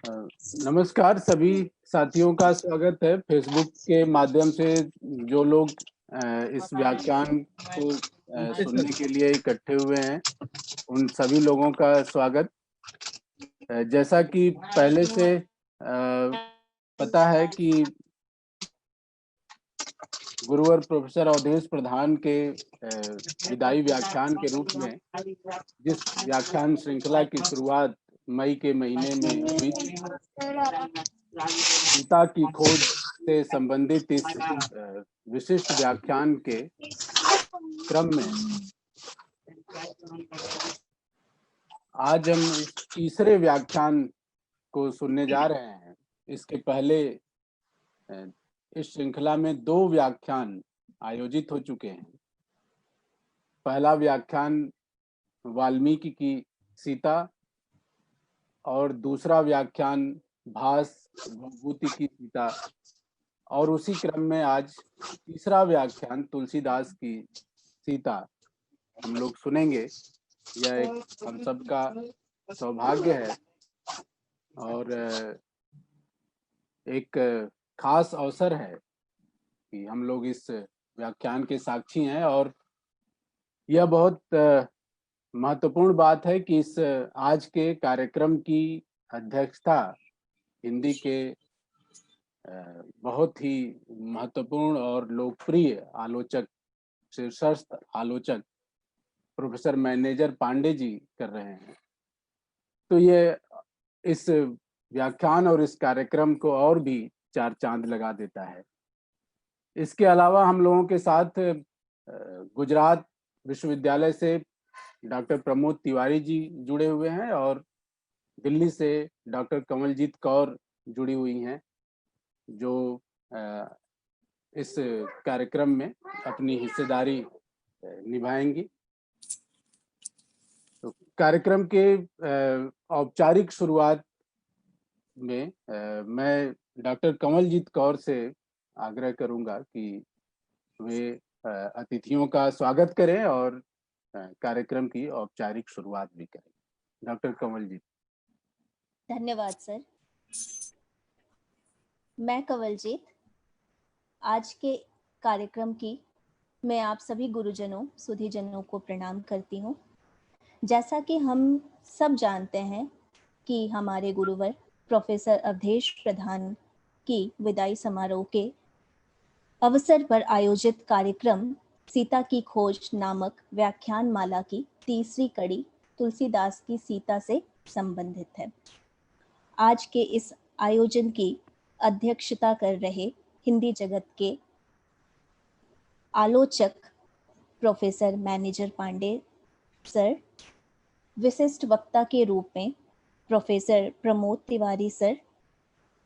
नमस्कार सभी साथियों का स्वागत है फेसबुक के माध्यम से जो लोग इस व्याख्यान को सुनने के लिए इकट्ठे हुए हैं उन सभी लोगों का स्वागत। जैसा कि पहले से पता है कि गुरुवर प्रोफेसर अवधेश प्रधान के विदाई व्याख्यान के रूप में जिस व्याख्यान श्रृंखला की शुरुआत मई के महीने में हुई थी, सीता की खोज से संबंधित इस विशिष्ट व्याख्यान के क्रम में आज हम इस तीसरे व्याख्यान को सुनने जा रहे हैं। इसके पहले इस श्रृंखला में 2 व्याख्यान आयोजित हो चुके हैं। पहला व्याख्यान वाल्मीकि की सीता और दूसरा व्याख्यान भास भभूति की सीता, और उसी क्रम में आज तीसरा व्याख्यान तुलसीदास की सीता हम लोग सुनेंगे। यह एक हम सबका सौभाग्य है और एक खास अवसर है कि हम लोग इस व्याख्यान के साक्षी हैं, और यह बहुत महत्वपूर्ण बात है कि इस आज के कार्यक्रम की अध्यक्षता हिंदी के बहुत ही महत्वपूर्ण और लोकप्रिय आलोचक, शीर्षस्थ आलोचक प्रोफेसर मैनेजर पांडे जी कर रहे हैं। तो ये इस व्याख्यान और इस कार्यक्रम को और भी 4 चांद लगा देता है। इसके अलावा हम लोगों के साथ गुजरात विश्वविद्यालय से डॉक्टर प्रमोद तिवारी जी जुड़े हुए हैं और दिल्ली से डॉक्टर कमलजीत कौर जुड़ी हुई हैं, जो इस कार्यक्रम में अपनी हिस्सेदारी निभाएंगी। तो कार्यक्रम के औपचारिक शुरुआत में मैं डॉक्टर कमलजीत कौर से आग्रह करूंगा कि वे अतिथियों का स्वागत करें और कार्यक्रम की औपचारिक शुरुआत भी करें। डॉक्टर कमलजीत। धन्यवाद सर। मैं कमलजीत आज के कार्यक्रम की मैं आप सभी गुरुजनों सुधीजनों को प्रणाम करती हूँ। जैसा कि हम सब जानते हैं कि हमारे गुरुवर प्रोफेसर अवधेश प्रधान की विदाई समारोह के अवसर पर आयोजित कार्यक्रम सीता की खोज नामक व्याख्यान माला की तीसरी कड़ी तुलसीदास की सीता से संबंधित है। आज के इस आयोजन की अध्यक्षता कर रहे हिंदी जगत के आलोचक प्रोफेसर मैनेजर पांडे सर, विशिष्ट वक्ता के रूप में प्रोफेसर प्रमोद तिवारी सर,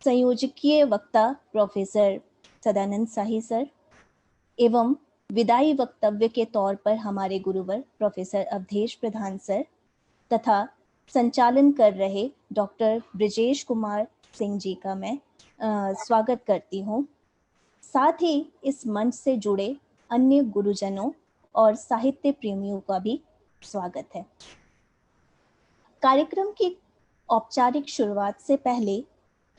संयोजकीय वक्ता प्रोफेसर सदानंद शाही सर एवं विदाई वक्तव्य के तौर पर हमारे गुरुवर प्रोफेसर अवधेश प्रधान सर तथा संचालन कर रहे डॉक्टर ब्रिजेश कुमार सिंह जी का मैं स्वागत करती हूँ। साथ ही इस मंच से जुड़े अन्य गुरुजनों और साहित्य प्रेमियों का भी स्वागत है। कार्यक्रम की औपचारिक शुरुआत से पहले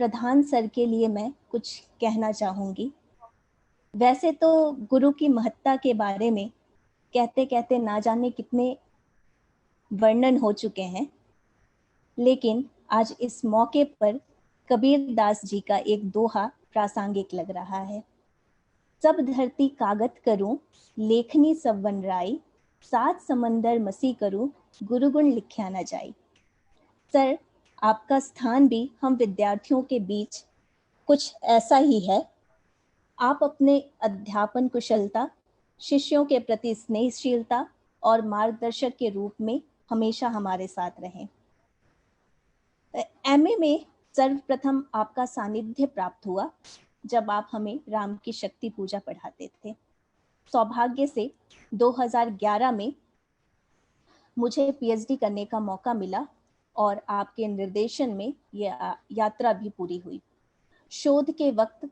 प्रधान सर के लिए मैं कुछ कहना चाहूँगी। वैसे तो गुरु की महत्ता के बारे में कहते कहते ना जाने कितने वर्णन हो चुके हैं, लेकिन आज इस मौके पर कबीरदास जी का एक दोहा प्रासंगिक लग रहा है। सब धरती कागत करूं, लेखनी सब वन राई, 7 समंदर मसी करूं, गुरु गुण लिख्या न जाई। सर, आपका स्थान भी हम विद्यार्थियों के बीच कुछ ऐसा ही है। आप अपने अध्यापन कुशलता, शिष्यों के प्रति स्नेहशीलता और मार्गदर्शक के रूप में हमेशा हमारे साथ रहें। एमए में सर्वप्रथम आपका सानिध्य प्राप्त हुआ जब आप हमें राम की शक्ति पूजा पढ़ाते थे। सौभाग्य से 2011 में मुझे पीएचडी करने का मौका मिला और आपके निर्देशन में यह यात्रा भी पूरी हुई। शोध के वक्त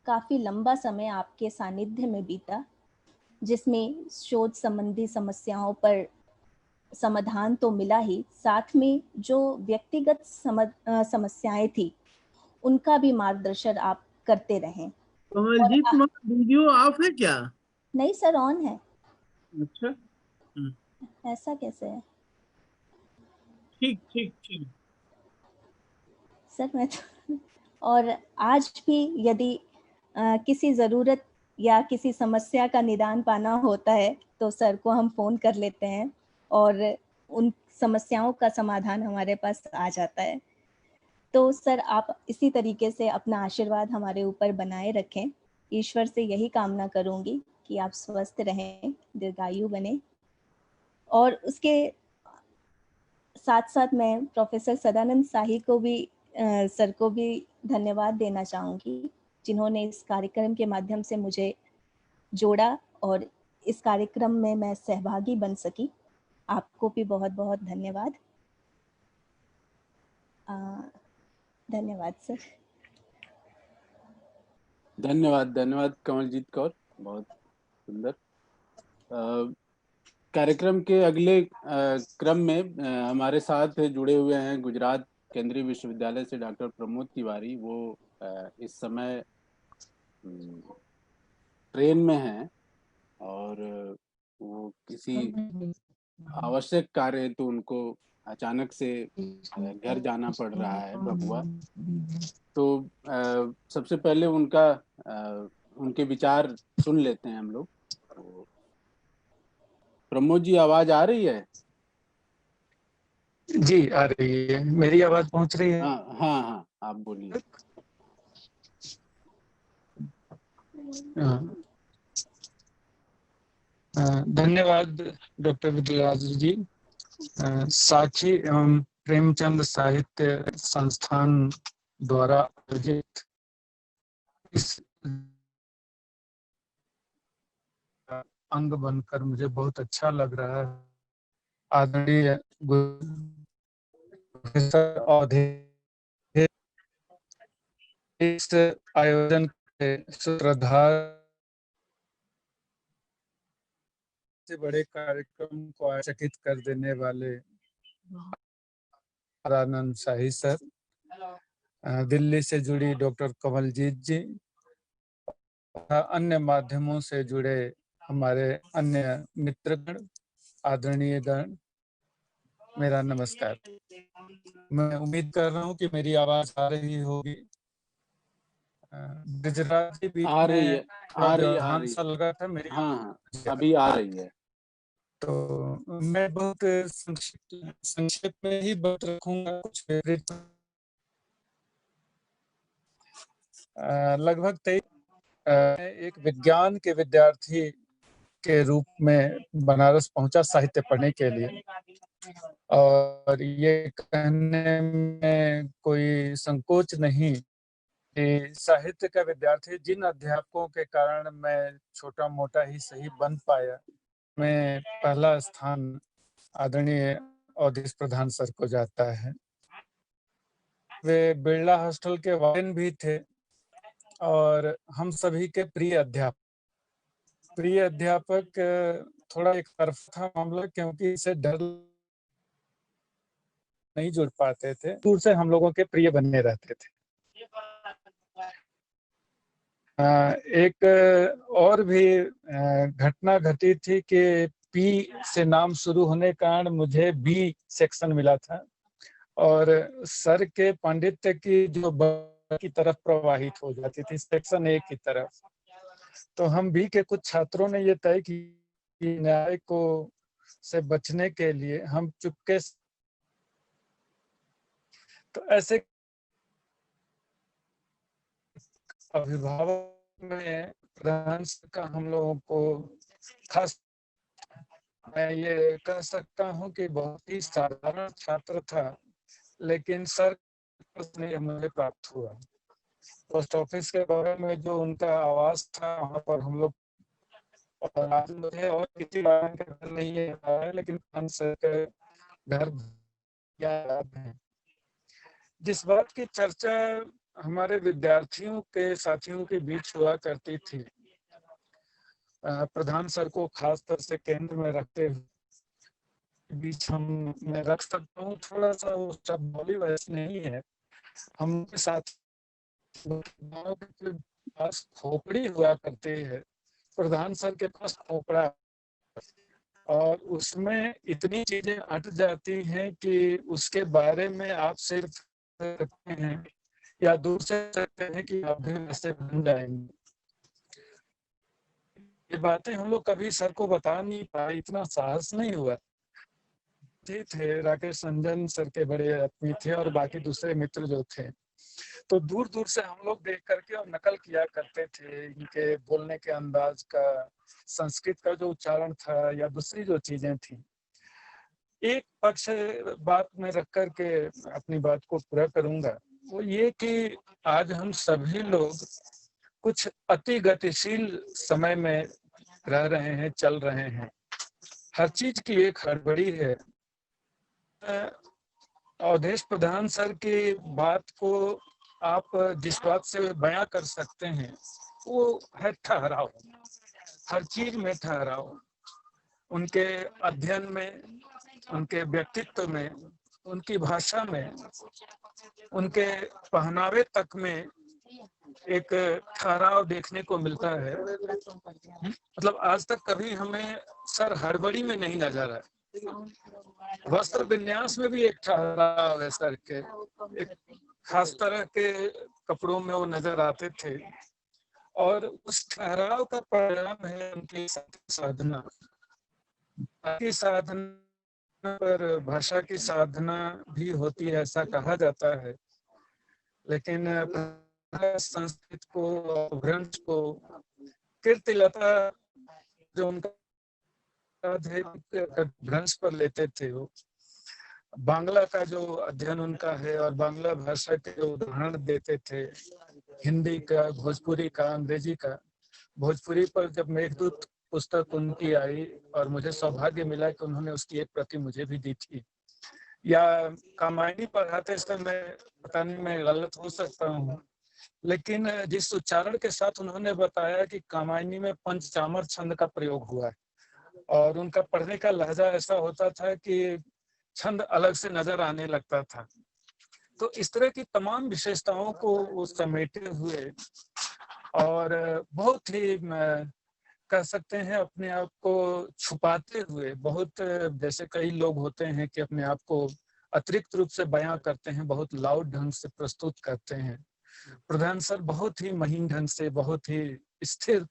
काफ़ी लंबा समय आपके सानिध्य में बीता, जिसमें शोध संबंधी समस्याओं पर समाधान तो मिला ही, साथ में जो व्यक्तिगत समस्याएं थी उनका भी मार्गदर्शन आप करते रहें। कमलजीत, और तुम्हारा वीडियो ऑफ है क्या? नहीं सर, ऑन है। अच्छा, ऐसा कैसे है ठीक ठीक ठीक। सर? मैं तो और आज भी यदि किसी ज़रूरत या किसी समस्या का निदान पाना होता है तो सर को हम फ़ोन कर लेते हैं और उन समस्याओं का समाधान हमारे पास आ जाता है। तो सर आप इसी तरीके से अपना आशीर्वाद हमारे ऊपर बनाए रखें। ईश्वर से यही कामना करूँगी कि आप स्वस्थ रहें, दीर्घायु बने। और उसके साथ-साथ मैं प्रोफ़ेसर सदानंद शाही को भी सर को भी धन्यवाद देना चाहूँगी, जिन्होंने इस कार्यक्रम के माध्यम से मुझे जोड़ा और इस कार्यक्रम में मैं सहभागी बन सकी। आपको भी बहुत-बहुत धन्यवाद। अ, धन्यवाद सर। धन्यवाद, धन्यवाद कमलजीत कौर, बहुत सुंदर। कार्यक्रम के अगले क्रम में हमारे साथ जुड़े हुए हैं गुजरात केंद्रीय विश्वविद्यालय से डॉक्टर प्रमोद तिवारी। वो इस समय ट्रेन में हैं और वो किसी आवश्यक कार्य हेतु उनको अचानक से घर जाना पड़ रहा है भभुआ। तो सबसे पहले उनके विचार सुन लेते हैं हम लोग। तो प्रमोद जी, आवाज आ रही है? जी आ रही है। मेरी आवाज पहुंच रही है? हाँ हाँ हाँ, आप बोलिए। धन्यवाद डॉक्टर विद्याराज जी। साक्षी एवं प्रेमचंद साहित्य संस्थान द्वारा आयोजित इस अंग बनकर मुझे बहुत अच्छा लग रहा है। आदरणीय प्रोफेसर अवधेश इस आयोजन के सूत्रधार से बड़े कार्यक्रम को आचकित कर देने वाले आनंद शाही सर, दिल्ली से जुड़ी डॉक्टर कमलजीत जी, अन्य माध्यमों से जुड़े हमारे अन्य मित्रगण, आदरणीय गण, मेरा नमस्कार। मैं उम्मीद कर रहा हूँ कि मेरी आवाज आ रही होगी। गुजरात के बीच आ रही है, में थोड़ा आ रही है, आ व्यवधान रही सा है। लगा था मेरी। हाँ हाँ, अभी आ रही है। तो मैं बहुत संक्षिप्त में ही बात रखूंगा। कुछ विवरित लगभग 23 एक विज्ञान के विद्यार्थी के रूप में बनारस पहुंचा साहित्य पढ़ने के लिए, और ये कहने में कोई संकोच नहीं कि साहित्य का विद्यार्थी जिन अध्यापकों के कारण मैं छोटा मोटा ही सही बन पाया, मैं पहला स्थान आदरणीय अवधेश प्रधान सर को जाता है। वे बिरला हॉस्टल के वार्डन भी थे और हम सभी के प्रिय अध्यापक थोड़ा एक तरफा मामला, क्योंकि इसे डर नहीं जुड़ पाते थे, दूर से हम लोगों के प्रिय बनने रहते थे। एक और भी घटना घटी थी कि पी से नाम शुरू होने के कारण मुझे बी सेक्शन मिला था और सर के पांडित्य की जो की तरफ प्रवाहित हो जाती थी, सेक्शन ए की तरफ। तो हम बी के कुछ छात्रों ने ये तय की कि न्याय को से बचने के लिए हम चुपके, तो ऐसे अभिभावक में प्रधान का हम लोगों को खास, मैं ये कह सकता हूँ कि बहुत ही साधारण छात्र था, लेकिन सर से मुझे प्राप्त हुआ। पोस्ट ऑफिस के बगल में जो उनका आवास था, वहाँ पर हम लोग, और आज मुझे और किसी बारे का घर नहीं है, लेकिन सर के घर याद है। जिस बात की चर्चा हमारे विद्यार्थियों के साथियों के बीच हुआ करती थी, प्रधान सर को खास तौर से केंद्र में रखते हुए, बीच हम मैं रख सकता हूँ। थोड़ा सा वो शब्दावली वैसे नहीं है। हम साथ गाँव के पास खोपड़ी हुआ करते हैं, प्रधान सर के पास खोपड़ा, और उसमें इतनी चीजें अट जाती हैं कि उसके बारे में आप सिर्फ सकते हैं या दूर से सकते हैं कि आप भी वैसे बन जाएंगे। ये बातें हम लोग कभी सर को बता नहीं पाए, इतना साहस नहीं हुआ। थे राकेश रंजन सर के बड़े आदमी थे और बाकी दूसरे मित्र जो थे, तो दूर दूर से हम लोग देख करके और नकल किया करते थे इनके बोलने के अंदाज का, संस्कृत का जो उच्चारण था या दूसरी जो चीजें थी। एक पक्ष बात में रख करके अपनी बात को पूरा करूंगा, वो ये कि आज हम सभी लोग कुछ अति गतिशील समय में रह रहे हैं, चल रहे हैं। हर चीज की एक हड़बड़ी है। अवधेश प्रधान सर की बात को आप जिस बात से बयां कर सकते हैं वो है ठहराव, हर चीज में ठहराव। उनके अध्ययन में, उनके व्यक्तित्व में, उनकी भाषा में, उनके पहनावे तक में एक ठहराव देखने को मिलता है। मतलब आज तक कभी हमें सर हड़बड़ी में नहीं नजर आया। वस्त्र विन्यास में भी एक ठहराव है सर के, एक खास तरह के कपड़ों में वो नजर आते थे, और उस ठहराव का परिणाम है उनकी साधना। की साधना पर भाषा की साधना भी होती है ऐसा कहा जाता है, लेकिन संस्कृत को, भ्रंश को, कीर्तिलता जो उनका भ्रंश पर लेते थे, वो बांग्ला का जो अध्ययन उनका है और बांग्ला भाषा के जो उदाहरण देते थे, हिंदी का, भोजपुरी का, अंग्रेजी का। भोजपुरी पर जब मेघदूत पुस्तक उनकी आई और मुझे सौभाग्य मिला कि उन्होंने उसकी एक प्रति मुझे भी दी थी, या कामायनी पढ़ाते समय, पता नहीं मैं गलत हो सकता हूँ, लेकिन जिस उच्चारण के साथ उन्होंने बताया कि कामायनी में पंचचामर छंद का प्रयोग हुआ है, और उनका पढ़ने का लहजा ऐसा होता था कि छंद अलग से नजर आने लगता था। तो इस तरह की तमाम विशेषताओं को वो समेटे हुए और बहुत ही कह सकते हैं अपने आप को छुपाते हुए, बहुत जैसे कई लोग होते हैं कि अपने आप को अतिरिक्त रूप से बयां करते हैं, बहुत लाउड ढंग से प्रस्तुत करते हैं। प्रधान सर बहुत ही महीन ढंग से, बहुत ही स्थिर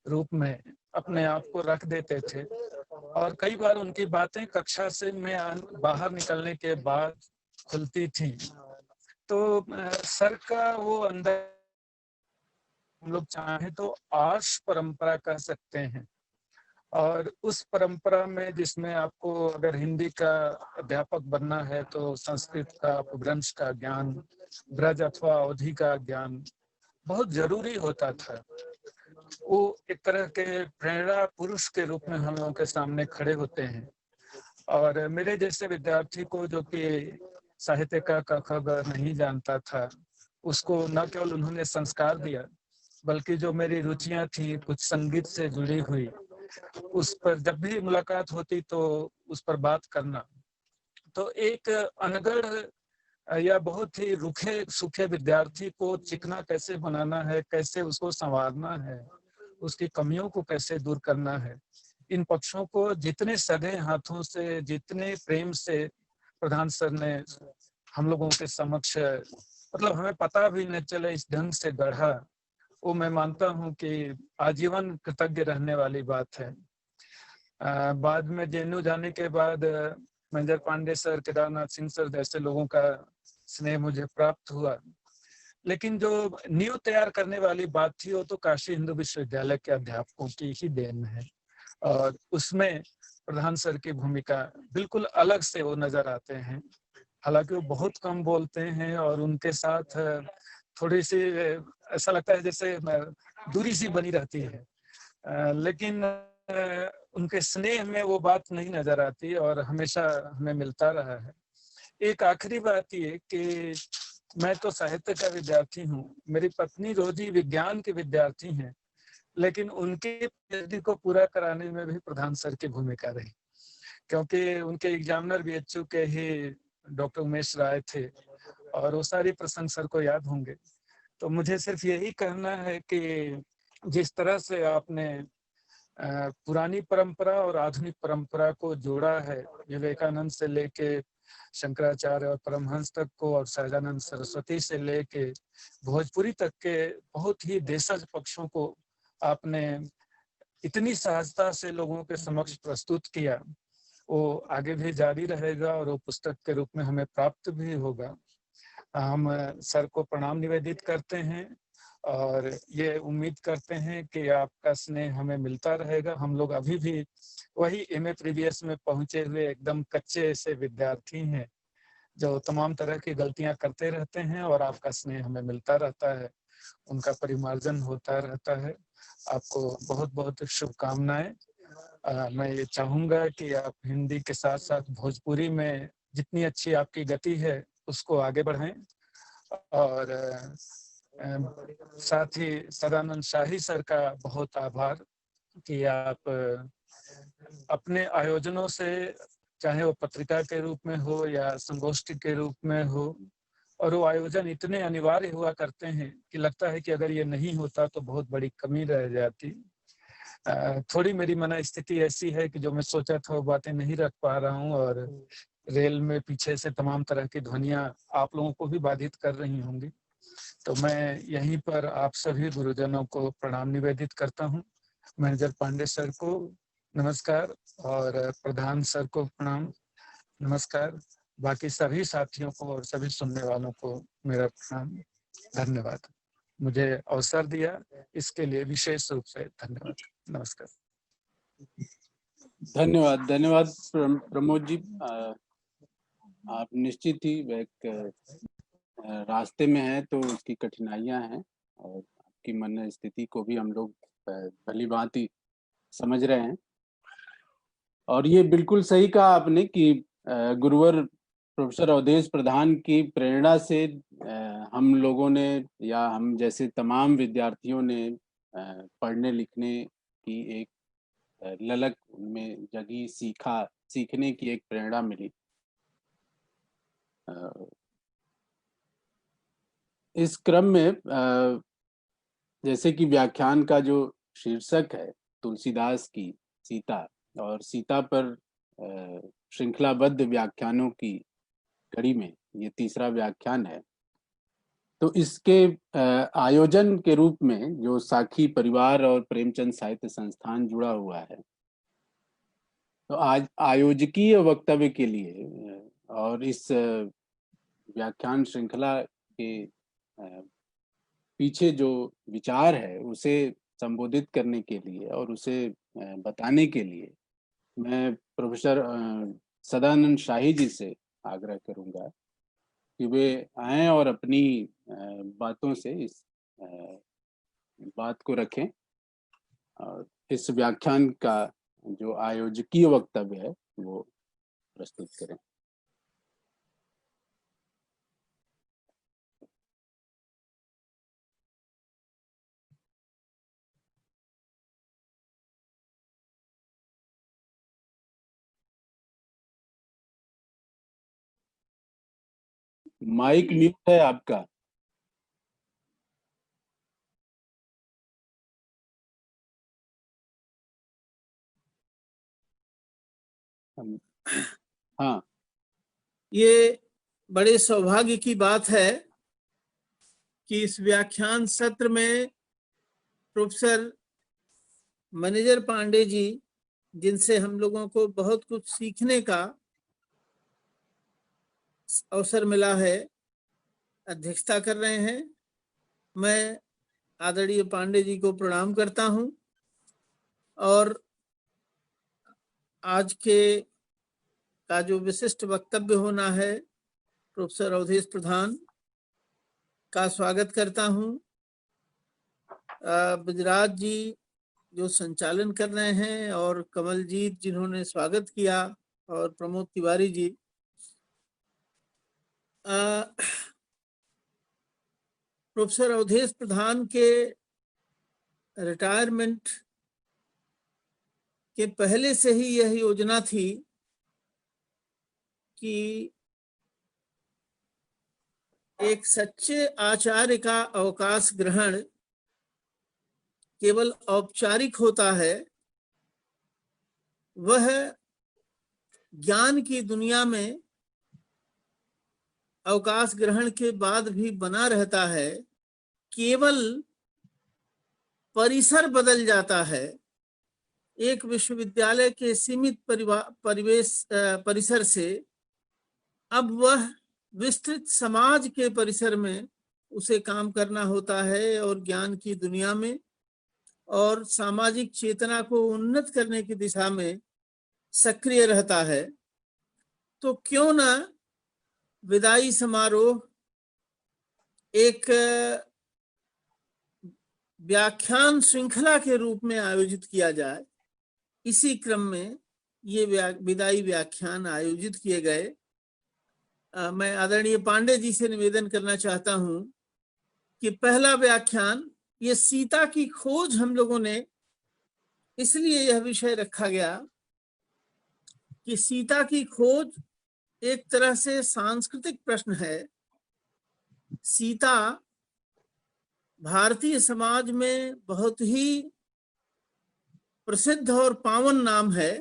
रूप में अपने आप को रख देते थे, और कई बार उनकी बातें कक्षा से में बाहर निकलने के बाद खुलती थी। तो सर का वो अंदर हम लोग चाहें तो आर्ष परंपरा कह सकते हैं, और उस परंपरा में जिसमें आपको अगर हिंदी का अध्यापक बनना है तो संस्कृत का, अपभ्रंश का ज्ञान, ब्रज अथवा अवधि का ज्ञान बहुत जरूरी होता था। वो एक तरह के प्रेरणा पुरुष के रूप में हम लोगों के सामने खड़े होते हैं, और मेरे जैसे विद्यार्थी को जो कि साहित्य का क ख ग नहीं जानता था, उसको न केवल उन्होंने संस्कार दिया, बल्कि जो मेरी रुचियां थी कुछ संगीत से जुड़ी हुई, उस पर जब भी मुलाकात होती तो उस पर बात करना। तो एक अनगढ़ या बहुत ही रूखे सूखे विद्यार्थी को चिकना कैसे बनाना है, कैसे उसको संवारना है, उसकी कमियों को कैसे दूर करना है, इन पक्षों को जितने सधे हाथों से, जितने प्रेम से प्रधान सर ने हम लोगों के समक्ष, मतलब हमें पता भी न चले इस ढंग से गढ़ा, वो मैं मानता हूँ कि आजीवन कृतज्ञ रहने वाली बात है। बाद में जेएनयू जाने के बाद major Pandey sir, Kedarnath Singh sir जैसे लोगों का स्नेह मुझे प्राप्त हुआ, लेकिन जो नींव तैयार करने वाली बात थी वो तो काशी हिंदू विश्वविद्यालय के अध्यापकों की ही देन है, और उसमें प्रधान सर की भूमिका बिल्कुल अलग से वो नजर आते हैं। हालांकि वो बहुत कम बोलते हैं और उनके साथ थोड़ी सी ऐसा लगता है जैसे दूरी सी बनी रहती है, लेकिन उनके स्नेह में वो बात नहीं नजर आती और हमेशा हमें मिलता रहा है। एक आखिरी बात ये कि मैं तो साहित्य का विद्यार्थी हूँ, मेरी पत्नी रोजी विज्ञान के विद्यार्थी हैं, लेकिन उनके पीएचडी को पूरा कराने में भी प्रधान सर की भूमिका रही, क्योंकि उनके एग्जामिनर BHU के ही डॉक्टर उमेश राय थे और वो सारी प्रसंग सर को याद होंगे। तो मुझे सिर्फ यही कहना है कि जिस तरह से आपने पुरानी परंपरा और आधुनिक परंपरा को जोड़ा है, विवेकानंद से लेके शंकराचार्य और परमहंस तक को और सहजानंद सरस्वती से लेके भोजपुरी तक के बहुत ही देशज पक्षों को आपने इतनी सहजता से लोगों के समक्ष प्रस्तुत किया, वो आगे भी जारी रहेगा और वो पुस्तक के रूप में हमें प्राप्त भी होगा। हम सर को प्रणाम निवेदित करते हैं और ये उम्मीद करते हैं कि आपका स्नेह हमें मिलता रहेगा। हम लोग अभी भी वही MA प्रीवियस में पहुंचे हुए एकदम कच्चे से विद्यार्थी हैं जो तमाम तरह की गलतियां करते रहते हैं और आपका स्नेह हमें मिलता रहता है, उनका परिमार्जन होता रहता है। आपको बहुत बहुत शुभकामनाएं। मैं ये चाहूंगा कि आप हिंदी के साथ साथ भोजपुरी में जितनी अच्छी आपकी गति है उसको आगे बढ़ाएं और साथ ही सदानंद शाही सर का बहुत आभार कि आप अपने आयोजनों से, चाहे वो पत्रिका के रूप में हो या संगोष्ठी के रूप में हो, और वो आयोजन इतने अनिवार्य हुआ करते हैं कि लगता है कि अगर ये नहीं होता तो बहुत बड़ी कमी रह जाती। थोड़ी मेरी मन स्थिति ऐसी है कि जो मैं सोचा था वो बातें नहीं रख पा रहा हूँ और रेल में पीछे से तमाम तरह की ध्वनियां आप लोगों को भी बाधित कर रही होंगी। तो मैं यहीं पर आप सभी गुरुजनों को प्रणाम निवेदित करता हूँ। मैनेजर पांडे सर को नमस्कार और प्रधान सर को प्रणाम नमस्कार। बाकी सभी साथियों को और सभी सुनने वालों को मेरा प्रणाम, धन्यवाद। मुझे अवसर दिया इसके लिए विशेष रूप से धन्यवाद। नमस्कार। धन्यवाद। धन्यवाद प्रमोद जी। आप निश्चित ही एक रास्ते में है तो उसकी कठिनाइयां हैं और आपकी मन स्थिति को भी हम लोग भली भांति समझ रहे हैं। और ये बिल्कुल सही कहा आपने कि गुरुवर प्रोफेसर अवधेश प्रधान की प्रेरणा से हम लोगों ने या हम जैसे तमाम विद्यार्थियों ने पढ़ने लिखने की एक ललक में जगी, सीखने की एक प्रेरणा मिली। इस क्रम में जैसे कि व्याख्यान का जो शीर्षक है तुलसीदास की सीता, और सीता पर श्रृंखलाबद्ध व्याख्यानों की कड़ी में ये तीसरा व्याख्यान है। तो इसके आयोजन के रूप में जो साखी परिवार और प्रेमचंद साहित्य संस्थान जुड़ा हुआ है, तो आज आयोजकीय वक्तव्य के लिए और इस व्याख्यान श्रृंखला के पीछे जो विचार है उसे संबोधित करने के लिए और उसे बताने के लिए मैं प्रोफेसर सदानंद शाही जी से आग्रह करूंगा कि वे आएं और अपनी बातों से इस बात को रखें और इस व्याख्यान का जो आयोजकीय वक्तव्य है वो प्रस्तुत करें। माइक म्यूट है आपका। हाँ, ये बड़े सौभाग्य की बात है कि इस व्याख्यान सत्र में प्रोफेसर मैनेजर पांडे जी, जिनसे हम लोगों को बहुत कुछ सीखने का अवसर मिला है, अध्यक्षता कर रहे हैं। मैं आदरणीय पांडे जी को प्रणाम करता हूं और आज के का जो विशिष्ट वक्तव्य होना है प्रोफेसर अवधेश प्रधान का स्वागत करता हूं। गुजरात जी जो संचालन कर रहे हैं और कमलजीत जिन्होंने स्वागत किया और प्रमोद तिवारी जी। प्रोफेसर अवधेश प्रधान के रिटायरमेंट के पहले से ही यह योजना थी कि एक सच्चे आचार्य का अवकाश ग्रहण केवल औपचारिक होता है, वह ज्ञान की दुनिया में अवकाश ग्रहण के बाद भी बना रहता है। केवल परिसर बदल जाता है। एक विश्वविद्यालय के सीमित परिसर से अब वह विस्तृत समाज के परिसर में उसे काम करना होता है और ज्ञान की दुनिया में और सामाजिक चेतना को उन्नत करने की दिशा में सक्रिय रहता है। तो क्यों ना विदाई समारोह एक व्याख्यान श्रृंखला के रूप में आयोजित किया जाए। इसी क्रम में ये विदाई व्याख्यान आयोजित किए गए। मैं आदरणीय पांडे जी से निवेदन करना चाहता हूं कि पहला व्याख्यान, ये सीता की खोज, हम लोगों ने इसलिए यह विषय रखा गया कि सीता की खोज एक तरह से सांस्कृतिक प्रश्न है। सीता भारतीय समाज में बहुत ही प्रसिद्ध और पावन नाम है।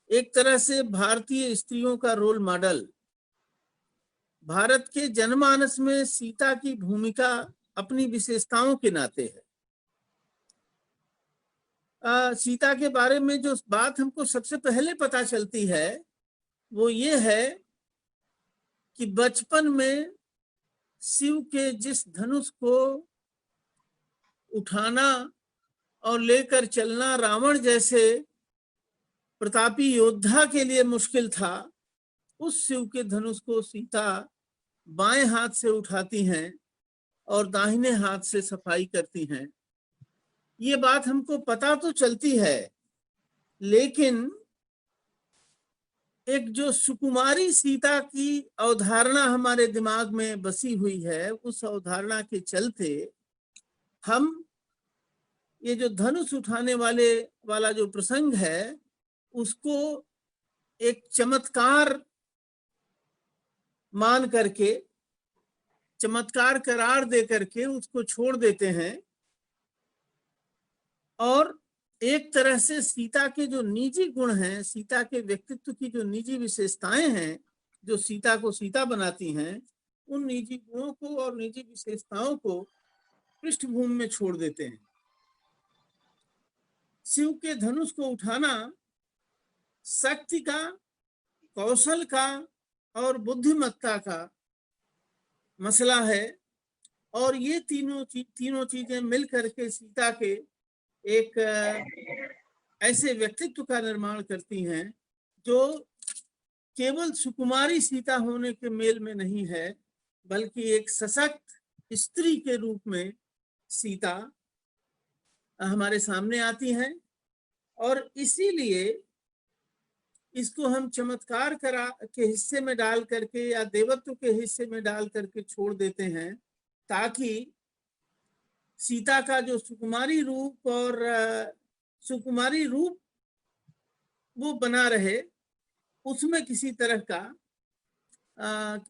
एक तरह से भारतीय स्त्रियों का रोल मॉडल। भारत के जनमानस में सीता की भूमिका अपनी विशेषताओं के नाते है। सीता के बारे में जो बात हमको सबसे पहले पता चलती है वो ये है कि बचपन में शिव के जिस धनुष को उठाना और लेकर चलना रावण जैसे प्रतापी योद्धा के लिए मुश्किल था, उस शिव के धनुष को सीता बाएं हाथ से उठाती हैं और दाहिने हाथ से सफाई करती हैं। ये बात हमको पता तो चलती है, लेकिन एक जो सुकुमारी सीता की अवधारणा हमारे दिमाग में बसी हुई है, उस अवधारणा के चलते हम ये जो धनुष उठाने वाला जो प्रसंग है उसको एक चमत्कार मान करके, चमत्कार करार दे करके उसको छोड़ देते हैं और एक तरह से सीता के जो निजी गुण हैं, सीता के व्यक्तित्व की जो निजी विशेषताएं हैं जो सीता को सीता बनाती हैं, उन निजी गुणों को और निजी विशेषताओं को पृष्ठभूमि में छोड़ देते हैं। शिव के धनुष को उठाना शक्ति का, कौशल का और बुद्धिमत्ता का मसला है और ये तीनों चीजें मिलकर के सीता के एक ऐसे व्यक्तित्व का निर्माण करती हैं जो केवल सुकुमारी सीता होने के मेल में नहीं है, बल्कि एक सशक्त स्त्री के रूप में सीता हमारे सामने आती हैं। और इसीलिए इसको हम चमत्कार के हिस्से में डाल करके या देवत्व के हिस्से में डाल करके छोड़ देते हैं, ताकि सीता का जो सुकुमारी रूप वो बना रहे, उसमें किसी तरह का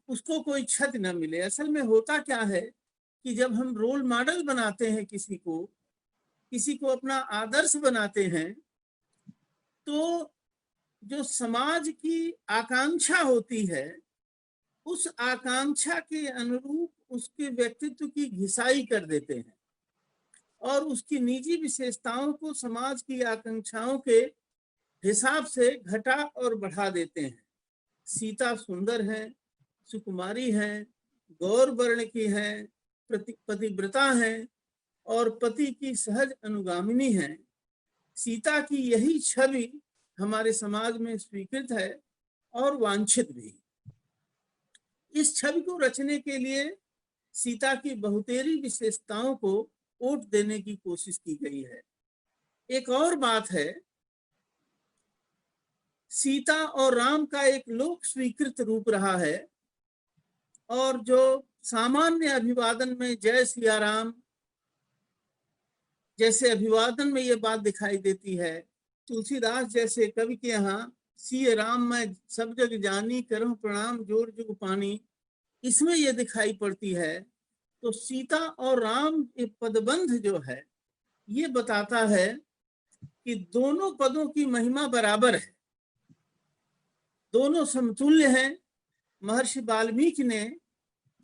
उसको कोई क्षति न मिले। असल में होता क्या है कि जब हम रोल मॉडल बनाते हैं, किसी को अपना आदर्श बनाते हैं, तो जो समाज की आकांक्षा होती है, उस आकांक्षा के अनुरूप उसके व्यक्तित्व की घिसाई कर देते हैं और उसकी निजी विशेषताओं को समाज की आकांक्षाओं के हिसाब से घटा और बढ़ा देते हैं। सीता सुंदर है, सुकुमारी है, गौर वर्ण की है, पतिव्रता है और पति की सहज अनुगामिनी है। सीता की यही छवि हमारे समाज में स्वीकृत है और वांछित भी। इस छवि को रचने के लिए सीता की बहुतेरी विशेषताओं को ओट देने की कोशिश की गई है। एक और बात है, सीता और राम का एक लोक स्वीकृत रूप रहा है और जो सामान्य अभिवादन में जय सिया राम जैसे अभिवादन में ये बात दिखाई देती है। तुलसीदास जैसे कवि के यहाँ सिय राम मैं सब जग जानी, करहूं प्रणाम जोर जुग पानी, इसमें यह दिखाई पड़ती है। तो सीता और राम के पदबंध जो है ये बताता है कि दोनों पदों की महिमा बराबर है, दोनों समतुल्य हैं। महर्षि वाल्मीकि ने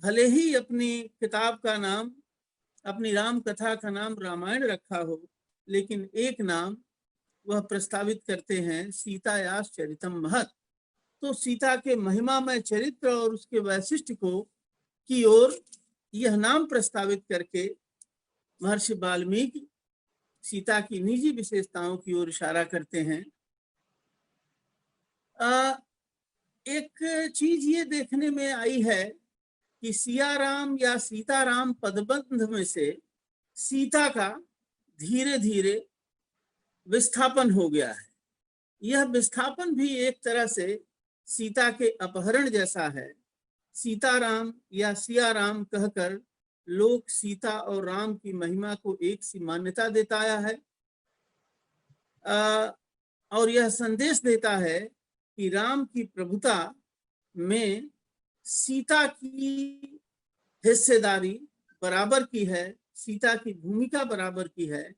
भले ही अपनी किताब का नाम, अपनी राम कथा का नाम रामायण रखा हो, लेकिन एक नाम वह प्रस्तावित करते हैं, सीतायास चरितम महत्। तो सीता के महिमामय चरित्र और उसके वैशिष्ट्य को की ओर यह नाम प्रस्तावित करके महर्षि वाल्मीकि सीता की निजी विशेषताओं की ओर इशारा करते हैं। एक चीज ये देखने में आई है कि सियाराम या सीताराम पदबंध में से सीता का धीरे धीरे विस्थापन हो गया है। यह विस्थापन भी एक तरह से सीता के अपहरण जैसा है। सीताराम या सियाराम कहकर लोग सीता और राम की महिमा को एक सी मान्यता देता आया है और यह संदेश देता है कि राम की प्रभुता में सीता की हिस्सेदारी बराबर की है, सीता की भूमिका बराबर की है।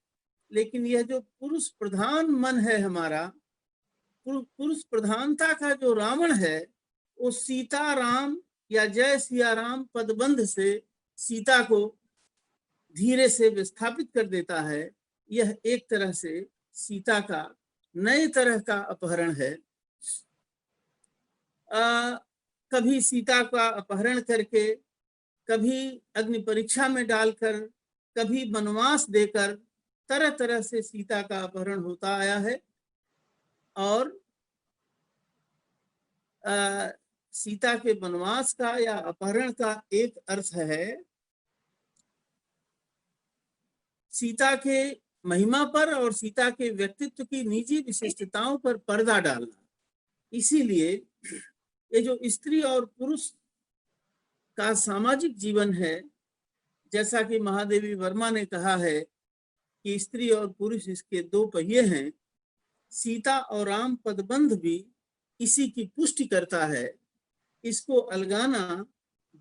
लेकिन यह जो पुरुष प्रधान मन है हमारा, पुरुष प्रधानता का जो रावण है, वो सीता राम या जय सिया राम पदबंध से सीता को धीरे से विस्थापित कर देता है। यह एक तरह से सीता का नए तरह का अपहरण है। कभी सीता का अपहरण करके, कभी अग्नि परीक्षा में डालकर, कभी वनवास देकर, तरह तरह से सीता का अपहरण होता आया है। और सीता के वनवास का या अपहरण का एक अर्थ है सीता के महिमा पर और सीता के व्यक्तित्व की निजी विशिष्टताओं पर पर्दा डालना। इसीलिए ये जो स्त्री और पुरुष का सामाजिक जीवन है, जैसा कि महादेवी वर्मा ने कहा है कि स्त्री और पुरुष इसके दो पहिए हैं, सीता और राम पदबंध भी इसी की पुष्टि करता है। इसको अलगाना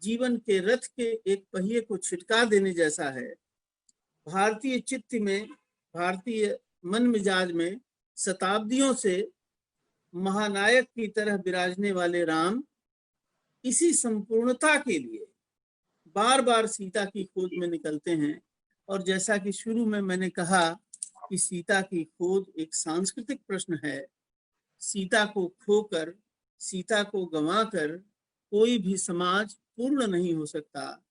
जीवन के रथ के एक पहिए को छिटका देने जैसा है। भारतीय चित्त में, भारतीय मन मिजाज में शताब्दियों से महानायक की तरह विराजने वाले राम इसी संपूर्णता के लिए बार बार सीता की खोज में निकलते हैं। और जैसा कि शुरू में मैंने कहा कि सीता की खोज एक सांस्कृतिक प्रश्न है। सीता को खोकर, सीता को गंवाकर कोई भी समाज पूर्ण नहीं हो सकता।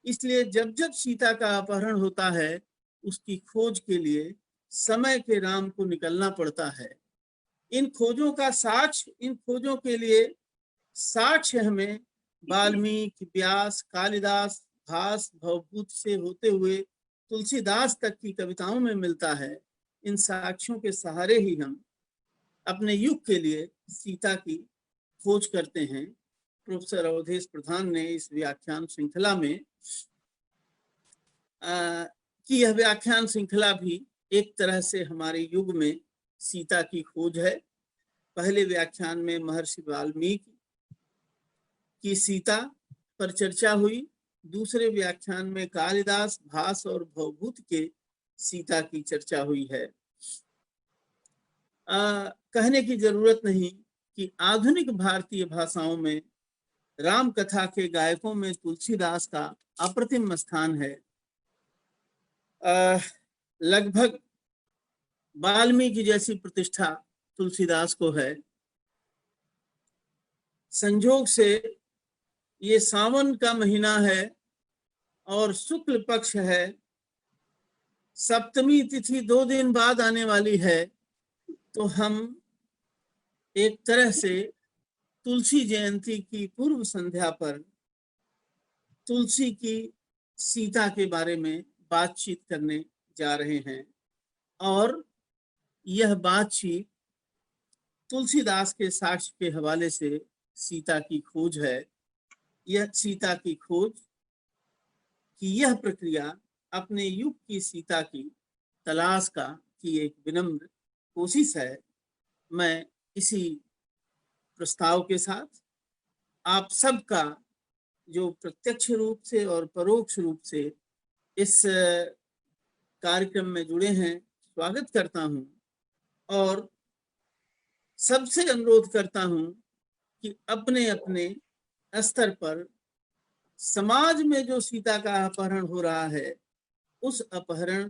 इसलिए जब जब सीता का अपहरण होता है, उसकी खोज के लिए समय के राम को निकलना पड़ता है। इन खोजों का साक्ष्य, इन खोजों के लिए साक्ष्य हमें वाल्मीकि, व्यास, कालिदास, भास, भवभूत से होते हुए तुलसीदास तक की कविताओं में मिलता है। इन साक्ष्यों के सहारे ही हम अपने युग के लिए सीता की खोज करते हैं। प्रोफेसर अवधेश प्रधान ने इस व्याख्यान श्रृंखला में कि यह व्याख्यान श्रृंखला भी एक तरह से हमारे युग में सीता की खोज है। पहले व्याख्यान में महर्षि वाल्मीकि की सीता पर चर्चा हुई, दूसरे व्याख्यान में कालिदास, भास और भवभूत के सीता की चर्चा हुई है। कहने की जरूरत नहीं कि आधुनिक भारतीय भाषाओं में राम कथा के गायकों में तुलसीदास का अप्रतिम स्थान है। लगभग वाल्मीकि जैसी प्रतिष्ठा तुलसीदास को है। संजोग से ये सावन का महीना है और शुक्ल पक्ष है, सप्तमी तिथि 2 दिन बाद आने वाली है, तो हम एक तरह से तुलसी जयंती की पूर्व संध्या पर तुलसी की सीता के बारे में बातचीत करने जा रहे हैं। और यह बातचीत तुलसीदास के साक्ष्य के हवाले से सीता की खोज है। यह सीता की खोज की यह प्रक्रिया अपने युग की सीता की तलाश का की एक विनम्र कोशिश है। मैं इसी प्रस्ताव के साथ आप सबका जो प्रत्यक्ष रूप से और परोक्ष रूप से इस कार्यक्रम में जुड़े हैं, स्वागत करता हूं और सबसे अनुरोध करता हूं कि अपने अपने स्तर पर समाज में जो सीता का अपहरण हो रहा है, उस अपहरण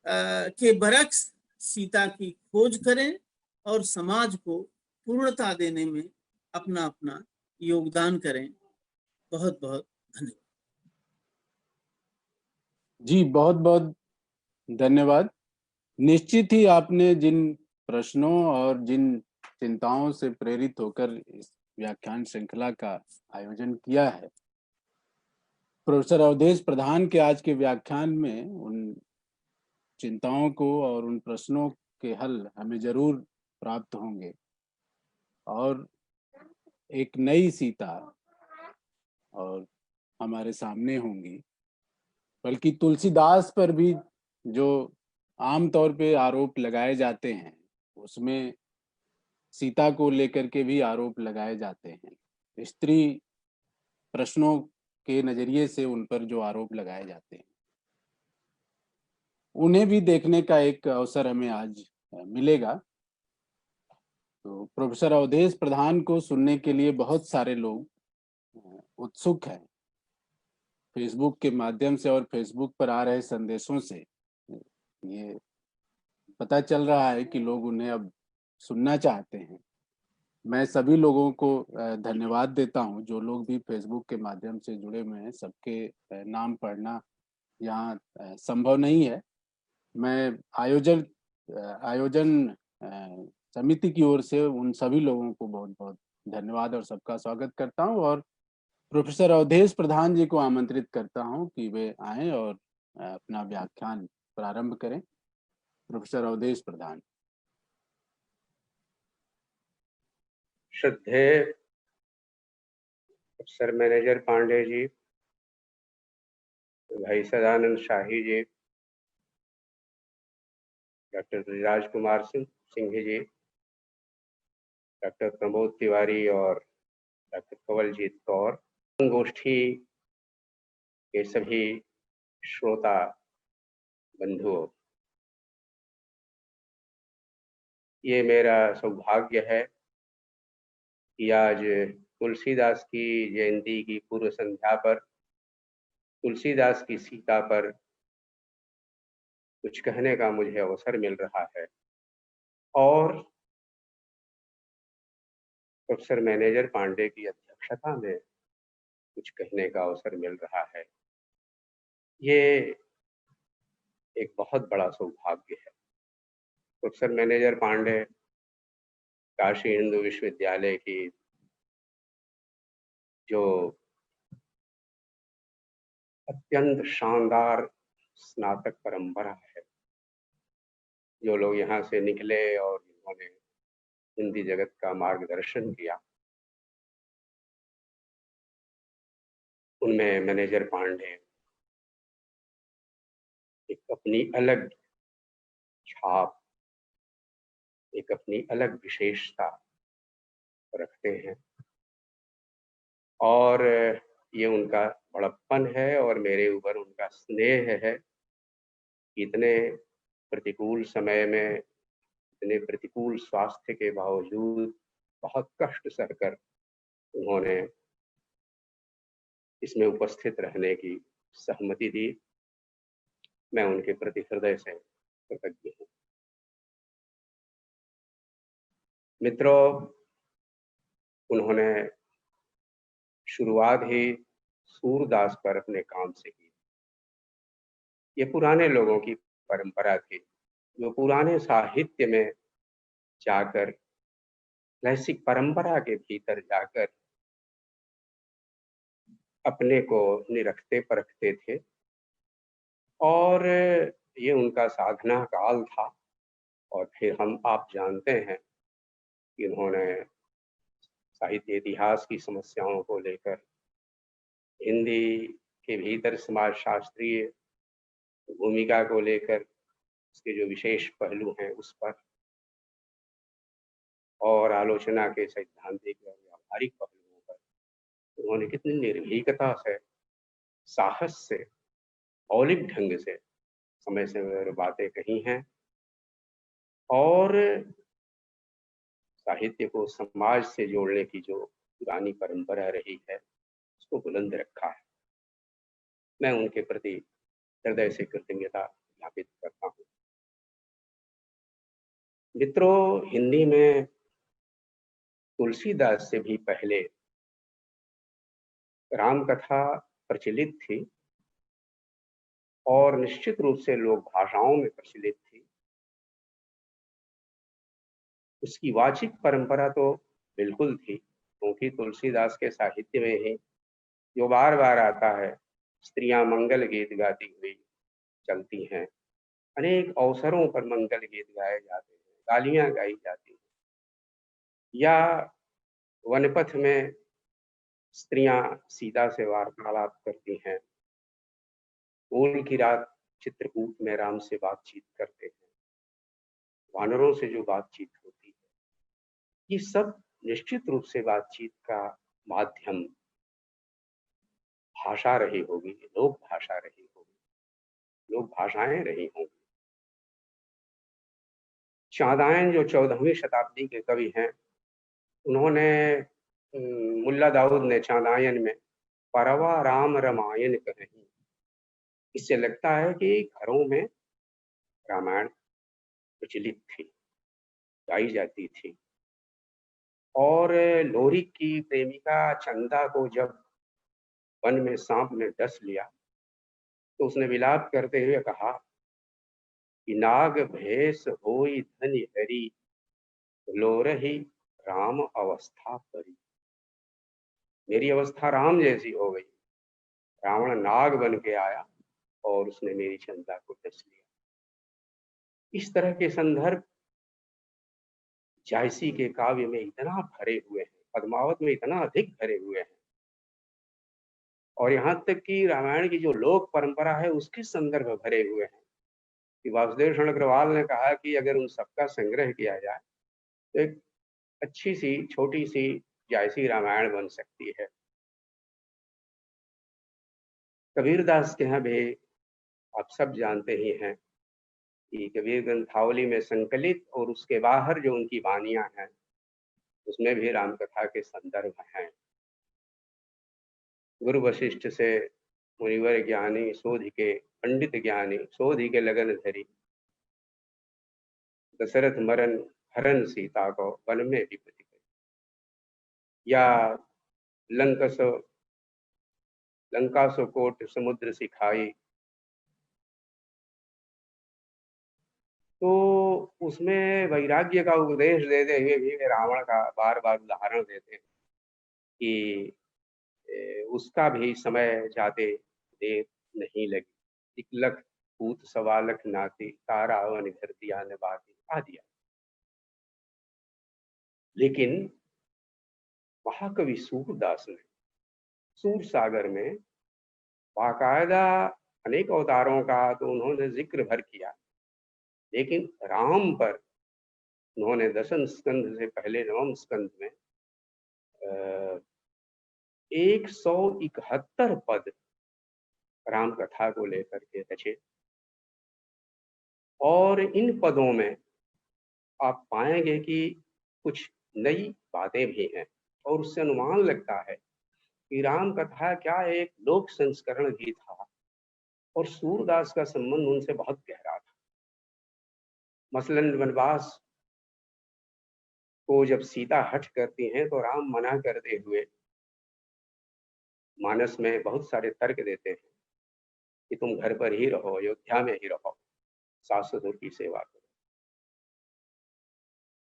के बरक्स सीता की खोज करें और समाज को पूर्णता देने में अपना अपना योगदान करें। बहुत बहुत धन्यवाद। जी, बहुत बहुत धन्यवाद। निश्चित ही आपने जिन प्रश्नों और जिन चिंताओं से प्रेरित होकर इस व्याख्यान श्रृंखला का आयोजन किया है, प्रोफेसर अवधेश प्रधान के आज के व्याख्यान में उन चिंताओं को और उन प्रश्नों के हल हमें जरूर प्राप्त होंगे और एक नई सीता और हमारे सामने होंगी। बल्कि तुलसीदास पर भी जो आमतौर पे आरोप लगाए जाते हैं, उसमें सीता को लेकर के भी आरोप लगाए जाते हैं। स्त्री प्रश्नों के नजरिए से उन पर जो आरोप लगाए जाते हैं, उन्हें भी देखने का एक अवसर हमें आज मिलेगा। तो प्रोफेसर अवधेश प्रधान को सुनने के लिए बहुत सारे लोग उत्सुक हैं। फेसबुक के माध्यम से और फेसबुक पर आ रहे संदेशों से ये पता चल रहा है कि लोग उन्हें अब सुनना चाहते हैं। मैं सभी लोगों को धन्यवाद देता हूं, जो लोग भी फेसबुक के माध्यम से जुड़े हुए हैं। सबके नाम पढ़ना यहाँ संभव नहीं है। मैं आयोजन समिति की ओर से उन सभी लोगों को बहुत बहुत धन्यवाद और सबका स्वागत करता हूं और प्रोफेसर अवधेश प्रधान जी को आमंत्रित करता हूं कि वे आएं और अपना व्याख्यान प्रारंभ करें। प्रोफेसर अवधेश प्रधान। श्रद्धेय अफसर मैनेजर पांडे जी, भाई सदानंद शाही जी, डॉक्टर ब्रिजराज कुमार सिंह जी, डॉक्टर प्रमोद तिवारी और डॉक्टर कंवलजीत कौर, गोष्ठी के सभी श्रोता बंधुओं, ये मेरा सौभाग्य है कि आज तुलसीदास की जयंती की पूर्व संध्या पर तुलसीदास की सीता पर कुछ कहने का मुझे अवसर मिल रहा है और प्रोफेसर मैनेजर पांडे की अध्यक्षता में कुछ कहने का अवसर मिल रहा है। ये एक बहुत बड़ा सौभाग्य है। प्रोफेसर मैनेजर पांडे काशी हिंदू विश्वविद्यालय की जो अत्यंत शानदार स्नातक परंपरा है, जो लोग यहाँ से निकले और जिन्होंने हिंदी जगत का मार्गदर्शन किया, उनमें मैनेजर पांडे एक अपनी अलग छाप, एक अपनी अलग विशेषता रखते हैं और ये उनका बड़प्पन है और मेरे ऊपर उनका स्नेह है। इतने प्रतिकूल समय में, इतने प्रतिकूल स्वास्थ्य के बावजूद बहुत कष्ट सहकर उन्होंने इसमें उपस्थित रहने की सहमति दी। मैं उनके प्रति हृदय से कृतज्ञ हूँ। मित्रों, उन्होंने शुरुआत ही सूरदास पर अपने काम से की। ये पुराने लोगों की परंपरा थी, जो पुराने साहित्य में जाकर, क्लासिक परंपरा के भीतर जाकर अपने को निरखते परखते थे और ये उनका साधना काल था। और फिर आप जानते हैं कि उन्होंने साहित्य इतिहास की समस्याओं को लेकर, हिंदी के भीतर समाज शास्त्रीय भूमिका को लेकर, उसके जो विशेष पहलू हैं उस पर, और आलोचना के सैद्धांतिक और व्यावहारिक पहलुओं पर उन्होंने कितनी निर्भीकता से, साहस से, मौलिक ढंग से समय समय बातें कही हैं और साहित्य को समाज से जोड़ने की जो पुरानी परंपरा रही है उसको बुलंद रखा है। मैं उनके प्रति हृदय से कृतज्ञता ज्ञापित करता हूँ। मित्रों, हिंदी में तुलसीदास से भी पहले राम कथा प्रचलित थी और निश्चित रूप से लोक भाषाओं में प्रचलित थी। उसकी वाचिक परंपरा तो बिल्कुल थी, क्योंकि तुलसीदास के साहित्य में ही जो बार बार आता है, स्त्रियां मंगल गीत गाती हुई चलती हैं, अनेक अवसरों पर मंगल गीत गाए जाते हैं, गालियां गाई जाती हैं, या वनपथ में स्त्रियां सीता से वार्तालाप करती हैं, ओल की रात चित्रकूट में राम से बातचीत करते हैं, वानरों से जो बातचीत होती है, ये सब निश्चित रूप से बातचीत का माध्यम भाषा रही होगी, लोक भाषा रही होगी, लोक भाषाएं रही होंगी। चांदायन जो 14वीं शताब्दी के कवि हैं, उन्होंने मुल्ला दाऊद ने चांदायन में परवा राम रामायण कही। इससे लगता है कि घरों में रामायण प्रचलित थी, गाई जाती थी। और लोरी की प्रेमिका चंदा को जब वन में सांप ने डस लिया तो उसने विलाप करते हुए कहा कि नाग भेष होई धन हरी, लोरही राम अवस्था परी। मेरी अवस्था राम जैसी हो गई, रावण नाग बन के आया और उसने मेरी चंदा को डस लिया। इस तरह के संदर्भ जायसी के काव्य में इतना भरे हुए हैं, पद्मावत में इतना अधिक भरे हुए हैं, और यहाँ तक कि रामायण की जो लोक परंपरा है उसके संदर्भ भरे हुए हैं कि वासुदेव शरण अग्रवाल ने कहा कि अगर उन सबका संग्रह किया जाए तो एक अच्छी सी छोटी सी जायसी रामायण बन सकती है। कबीरदास के यहाँ भी आप सब जानते ही हैं कि कबीर ग्रंथावली में संकलित और उसके बाहर जो उनकी वानियां हैं उसमें भी रामकथा के संदर्भ हैं। गुरु वशिष्ठ से मुनिवर ज्ञानी शोध के पंडित ज्ञानी, शोध के लगन धरी, दशरथ मरन हरन सीता को वन में विपत्ति करी, या लंका सो कोट समुद्र सिखाई, तो उसमें वैराग्य का उपदेश देते हुए भी वे रावण का बार बार उदाहरण देते हैं कि उसका भी समय जाते देर नहीं लगी, एक लख पूत सवा लख नाती, तारा वन घर दिया न बाती आदि। लेकिन महाकवि सूरदास ने सूर सागर में बाकायदा अनेक अवतारों का तो उन्होंने जिक्र भर किया, लेकिन राम पर उन्होंने दशम स्कंध से पहले नवम स्कंध में 171 पद राम कथा को लेकर के रचे, और इन पदों में आप पाएंगे कि कुछ नई बातें भी हैं, और उससे अनुमान लगता है कि राम कथा क्या एक लोक संस्करण भी था और सूरदास का संबंध उनसे बहुत गहरा था। मसलन वनवास को जब सीता हठ करती हैं तो राम मना करते हुए मानस में बहुत सारे तर्क देते हैं कि तुम घर पर ही रहो, अयोध्या में ही रहो, सास ससुर की सेवा करो।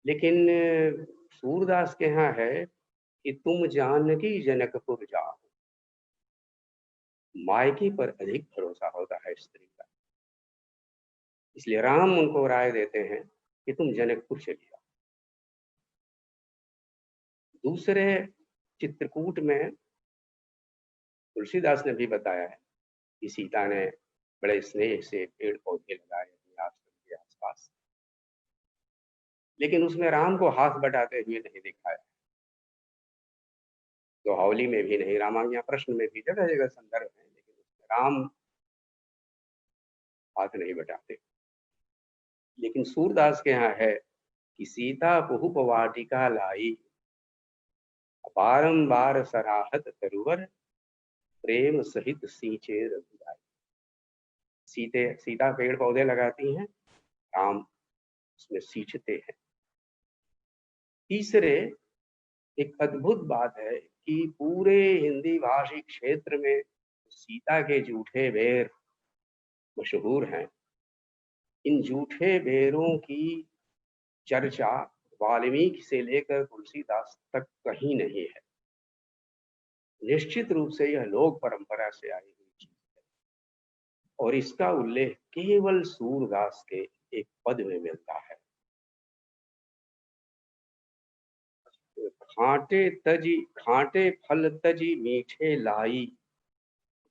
लेकिन सूरदास के यहाँ है कि तुम जानकी जनकपुर जाओ। मायके पर अधिक भरोसा होता है स्त्री का, इसलिए राम उनको राय देते हैं कि तुम जनकपुर चली जाओ। दूसरे चित्रकूट में तुलसीदास ने भी बताया है कि सीता ने बड़े स्नेह से पेड़ पौधे लगाए अपने आश्रम के आसपास, लेकिन उसमें राम को हाथ बटाते हुए नहीं दिखाया। दोहावली में भी नहीं, रामाज्ञा प्रश्न में भी जगह जगह संदर्भ है, लेकिन उसमें राम हाथ नहीं बटाते। लेकिन सूरदास के यहाँ है कि सीता बहुप वाटिका लाई, बारंबार सराहत तरुवर, प्रेम सहित सींचे रघुराई। सीता पेड़ पौधे लगाती हैं, राम उसमें सींचते हैं। तीसरे एक अद्भुत बात है कि पूरे हिंदी भाषी क्षेत्र में सीता के जूठे बेर मशहूर हैं। इन जूठे बेरों की चर्चा वाल्मीकि से लेकर तुलसीदास तक कहीं नहीं है। निश्चित रूप से यह लोक परंपरा से आई हुई चीज है और इसका उल्लेख केवल सूरदास के एक पद में मिलता है। खाटे फल तजी मीठे लाई,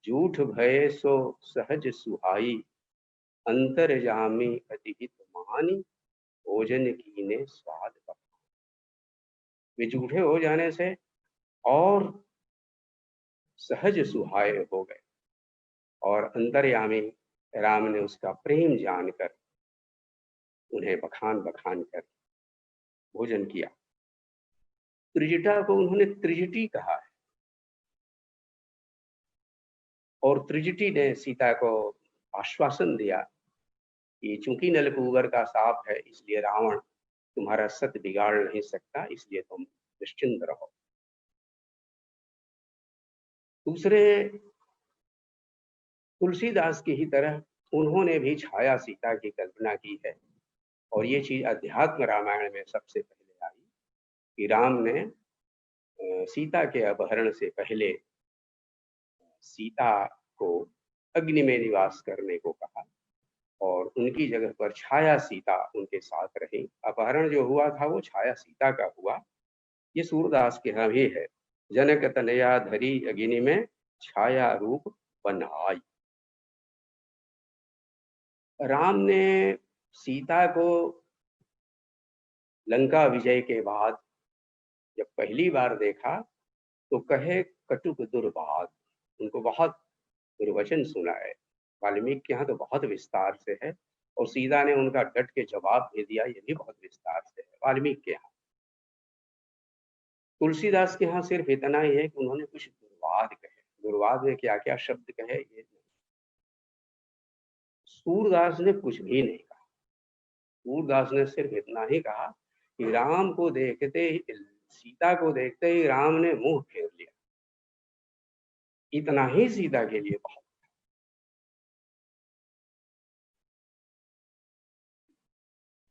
झूठ भये सो सहज सुहाई, अंतर्यामी अतिहित मानी, भोजन कीने स्वाद बखानी। वे झूठे हो जाने से और सहज सुहाए हो गए और अंतर्यामी राम ने उसका प्रेम जानकर उन्हें बखान बखान कर भोजन किया। त्रिजटा को उन्होंने त्रिजटी कहा है और त्रिजटी ने सीता को आश्वासन दिया कि चूंकि नलकूबर का साप है इसलिए रावण तुम्हारा सत बिगाड़ नहीं सकता, इसलिए तुम निश्चिंत रहो। दूसरे तुलसीदास की ही तरह उन्होंने भी छाया सीता की कल्पना की है और ये चीज अध्यात्म रामायण में सबसे पहले आई कि राम ने सीता के अपहरण से पहले सीता को अग्नि में निवास करने को कहा और उनकी जगह पर छाया सीता उनके साथ रही। अपहरण जो हुआ था वो छाया सीता का हुआ। ये सूरदास के यहाँ भी है, जनक तनया धरी अग्नि में, छाया रूप बनाई। राम ने सीता को लंका विजय के बाद जब पहली बार देखा तो कहे कटुक दुर्बाद, उनको बहुत दुर्वचन सुना है। वाल्मीकि के यहाँ तो बहुत विस्तार से है और सीता ने उनका डट के जवाब दे दिया, ये भी बहुत विस्तार से है वाल्मीकि के यहाँ। तुलसीदास के यहाँ सिर्फ इतना ही है कि उन्होंने कुछ दुर्वाद कहे। दुर्वाद में क्या क्या शब्द कहे ये नहीं। सूरदास ने कुछ भी नहीं कहा। सूरदास ने सिर्फ इतना ही कहा कि राम को देखते ही, सीता को देखते ही राम ने मुंह फेर लिया। इतना ही सीता के लिए बहुत।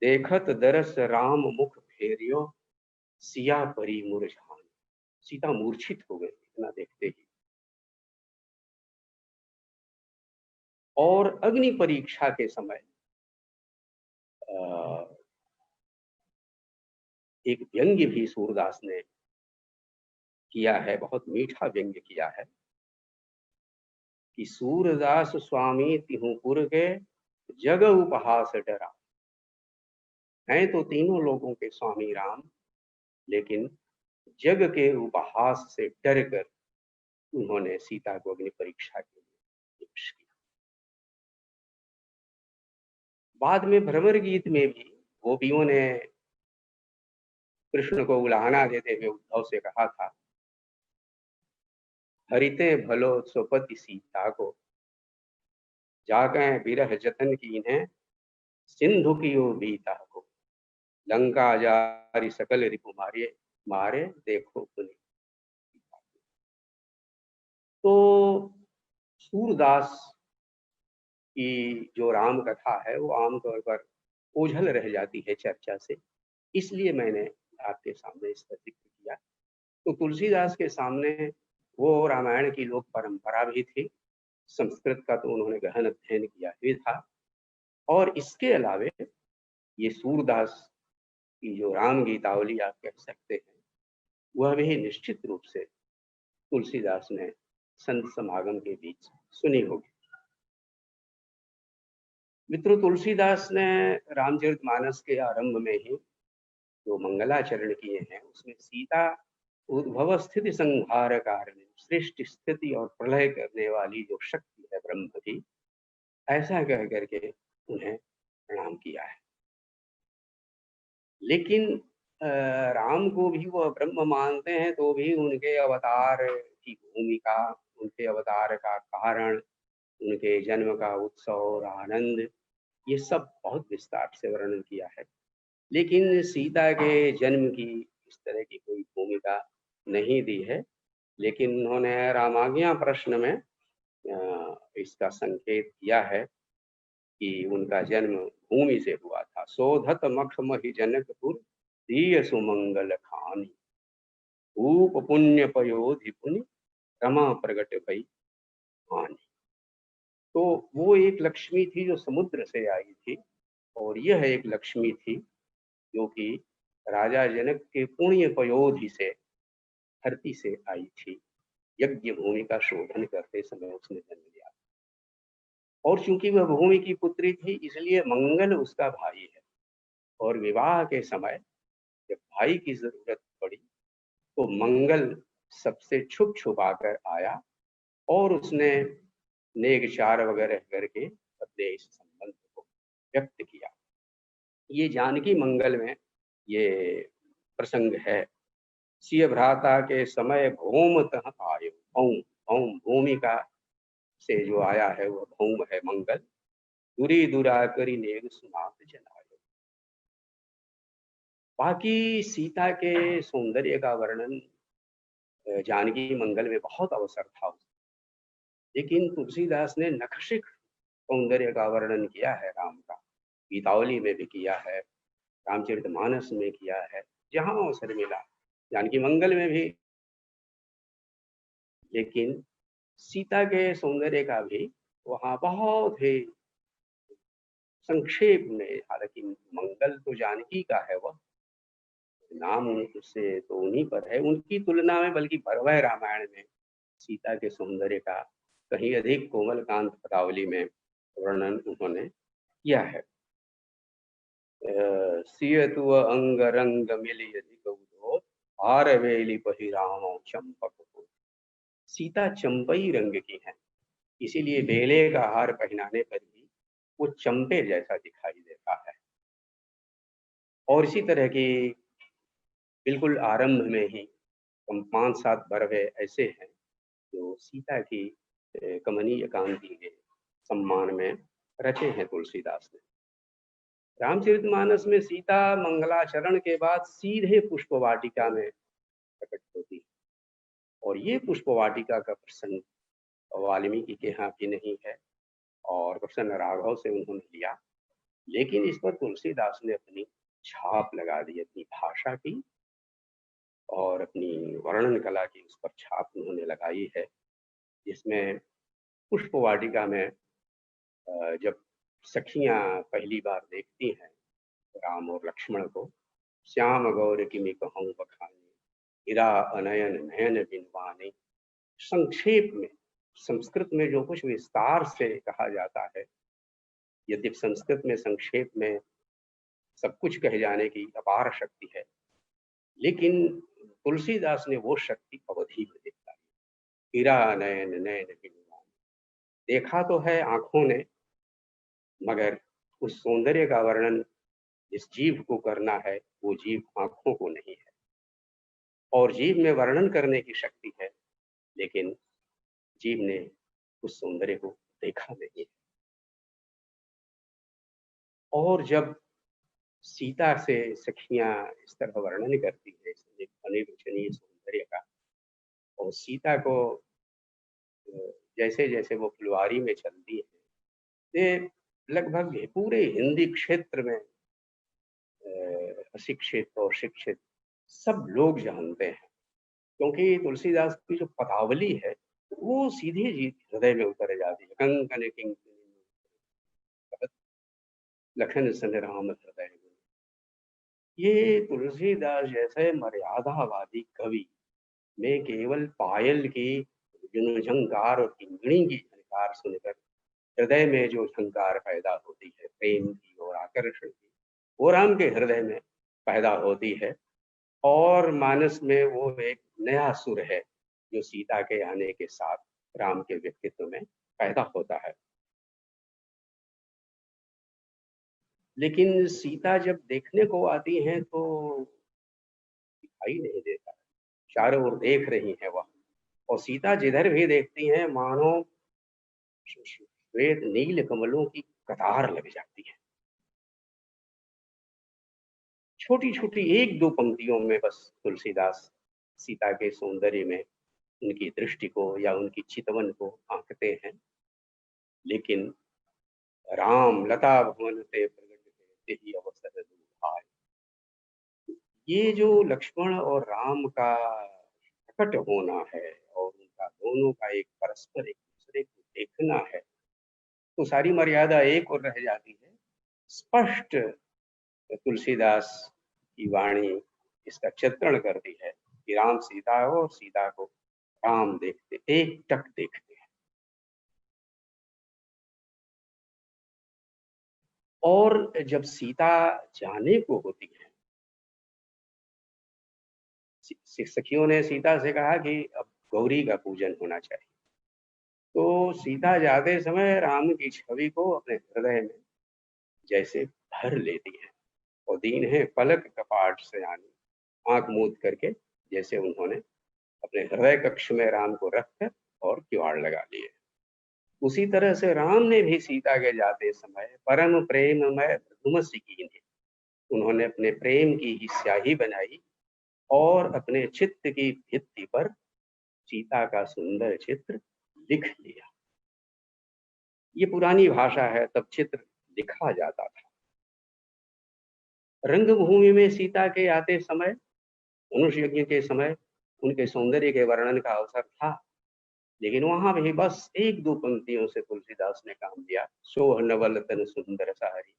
देखत दरस राम मुख फेरियो, सिया परी मुरझान। सीता मूर्छित हो गई इतना देखते ही। और अग्नि परीक्षा के समय एक व्यंग्य भी सूरदास ने किया है, बहुत मीठा व्यंग्य किया है कि सूरदास स्वामी तिहुपुर के जग उपहास डरा। हैं तो तीनों लोगों के स्वामी राम, लेकिन जग के उपहास से डर कर उन्होंने सीता को अग्नि परीक्षा के लिए पेश किया। बाद में भ्रमर गीत में भी गोपियों ने कृष्ण को उलाहना देते हुए उद्धव से कहा था, हरिते भलो सुपति सीता को, जागे बिरह जतन की इन्हें, सिंधु की ओ बीता को, लंका जारी सकल रिपु मारे मारे देखो पुनि। तो सूरदास की जो राम कथा है वो आमतौर पर ओझल रह जाती है चर्चा से, इसलिए मैंने आपके सामने इसका जिक्र किया। तो तुलसीदास के सामने वो रामायण की लोक परंपरा भी थी, संस्कृत का तो उन्होंने गहन अध्ययन किया ही था, और इसके अलावे ये सूरदास की जो राम गीतावली आप कह सकते हैं वह भी निश्चित रूप से तुलसीदास ने संत समागम के बीच सुनी होगी। मित्रों, तुलसीदास ने रामचरितमानस के आरंभ में ही जो मंगलाचरण किए हैं उसमें सीता उद्भव स्थिति संहार कारिणी, सृष्टि स्थिति और प्रलय करने वाली जो शक्ति है ब्रह्म की, ऐसा कह करके उन्हें प्रणाम किया है। लेकिन राम को भी वह ब्रह्म मानते हैं, तो भी उनके अवतार की भूमिका, उनके अवतार का कारण, उनके जन्म का उत्सव और आनंद, ये सब बहुत विस्तार से वर्णन किया है। लेकिन सीता के जन्म की इस तरह की कोई भूमिका नहीं दी है। लेकिन उन्होंने रामाज्ञा प्रश्न में इसका संकेत किया है कि उनका जन्म भूमि से हुआ था। सोधत मख महि जनकपुर दिय सुमंगल खानी, भूप पुण्य पयोधि पुनि रमा प्रगट भई हानि। तो वो एक लक्ष्मी थी जो समुद्र से आई थी, और यह एक लक्ष्मी थी जो कि राजा जनक के पुण्य पयोधि से, धरती से आई थी। यज्ञ भूमि का शोधन करते समय उसने जन्म लिया, और चूंकि वह भूमि की पुत्री थी इसलिए मंगल उसका भाई है। और विवाह के समय जब भाई की जरूरत पड़ी तो मंगल सबसे छुप छुपा कर आया और उसने नेगचार वगैरह करके अपने इस संबंध को व्यक्त किया। ये जानकी मंगल में ये प्रसंग है। सिय भ्राता के समय भौम तह आयो, भौम भौम भूमिका से जो आया है वह भौम है मंगल। दुरी दुरा करी नेग सुनात जनायो। बाकी सीता के सौंदर्य का वर्णन जानकी मंगल में बहुत अवसर था, लेकिन तुलसीदास ने नखशिख सौंदर्य का वर्णन किया है राम का। गीतावली में भी किया है, रामचरितमानस में किया है, जहां अवसर मिला जानकी मंगल में भी। लेकिन सीता के सौंदर्य का भी वहां बहुत ही संक्षेप में, हालांकि मंगल तो जानकी का है, वह नाम उससे तो उन्हीं पर है, उनकी तुलना में बल्कि भरवह रामायण में सीता के सौंदर्य का कहीं अधिक कोमलकांत पदावली में वर्णन उन्होंने किया है। सियतु अंग रंग मिली यदि गौदो, हार वेली पहिरावो चंपक को। सीता चंपई रंग की है, इसीलिए बेले का हार पहनाने पर भी वो चंपे जैसा दिखाई देता है। और इसी तरह की बिल्कुल आरंभ में ही 5-7 बरवे ऐसे हैं जो सीता की कमनीय कांति के सम्मान में रचे हैं तुलसीदास ने। रामचरितमानस में सीता मंगलाचरण के बाद सीधे पुष्प वाटिका में प्रकट होती है, और ये पुष्प वाटिका का प्रसंग वाल्मीकि के यहाँ भी नहीं है और प्रसन्न राघव से उन्होंने लिया, लेकिन इस पर तुलसीदास ने अपनी छाप लगा दी, अपनी भाषा की और अपनी वर्णन कला की उस पर छाप उन्होंने लगाई है। जिसमें पुष्प वाटिका में जब सखियां पहली बार देखती हैं राम और लक्ष्मण को, श्याम गौर किमि कहूं बखानी, हीरा अनयन नयन बिनवानी। संक्षेप में संस्कृत में जो कुछ विस्तार से कहा जाता है, यद्यपि संस्कृत में संक्षेप में सब कुछ कह जाने की अपार शक्ति है, लेकिन तुलसीदास ने वो शक्ति अवधि में दिखाई। हीरा नयन नयन बिनवानी, देखा तो है आंखों ने, मगर उस सौंदर्य का वर्णन जिस जीव को करना है वो जीव आंखों को नहीं है। और जीव में वर्णन करने की शक्ति है, लेकिन जीव ने उस सौंदर्य को देखा नहीं। और जब सीता से सखियां इस तरह वर्णन करती है अनिर्वचनीय सौंदर्य का, और सीता को जैसे जैसे वो फुलवारी में चलती है, ये लगभग पूरे हिंदी क्षेत्र में अशिक्षित और शिक्षित सब लोग जानते हैं, क्योंकि तुलसीदास की जो पदावली है वो सीधे जी हृदय में उतर जाती है। कंकन किंग लखन सन राम हृदय। ये तुलसीदास जैसे मर्यादावादी कवि में केवल पायल की झंकार और किंगणी की झंकार सुनकर हृदय में जो झंकार पैदा होती है प्रेम की और आकर्षण की, वो राम के हृदय में पैदा होती है और मानस में वो एक नया सुर है जो सीता के आने के साथ राम के व्यक्तित्व में पैदा होता है। लेकिन सीता जब देखने को आती हैं तो दिखाई नहीं देता, चारों ओर देख रही है वह, और सीता जिधर भी देखती हैं मानो श्वेत नील कमलों की कतार लग जाती है। छोटी छोटी एक दो पंक्तियों में बस तुलसीदास सीता के सौंदर्य में उनकी दृष्टि को या उनकी चितवन को आंकते हैं। लेकिन राम लता भुवन ते प्रगट ही अवसर दुर्भाग्य, ये जो लक्ष्मण और राम का प्रकट होना है और उनका दोनों का एक परस्पर एक दूसरे को देखना है, तो सारी मर्यादा एक और रह जाती है। स्पष्ट तुलसीदास की वाणी इसका चित्रण करती है कि राम सीता हो और सीता को राम देखते, एक टक देखते हैं। और जब सीता जाने को होती है, सखियों ने सीता से कहा कि अब गौरी का पूजन होना चाहिए, तो सीता जाते समय राम की छवि को अपने हृदय में जैसे भर लेती है और दीन है पलक कपाट से आनी, आंख मूंद करके जैसे उन्होंने अपने हृदय कक्ष में राम को रखकर और किवाड़ लगा लिए। उसी तरह से राम ने भी सीता के जाते समय परम प्रेममय धुमसी की, उन्होंने अपने प्रेम की ही स्याही बनाई और अपने चित्त की भित्ति पर सीता का सुंदर चित्र लिख लिया। ये पुरानी भाषा है, तब चित्र लिखा जाता था। रंगभूमि में सीता के आते समय, मनुष्य यज्ञ के समय उनके सौंदर्य के वर्णन का अवसर था, लेकिन वहां भी बस एक दो पंक्तियों से तुलसीदास ने काम दिया। सोह नवल तन सुंदर सारी,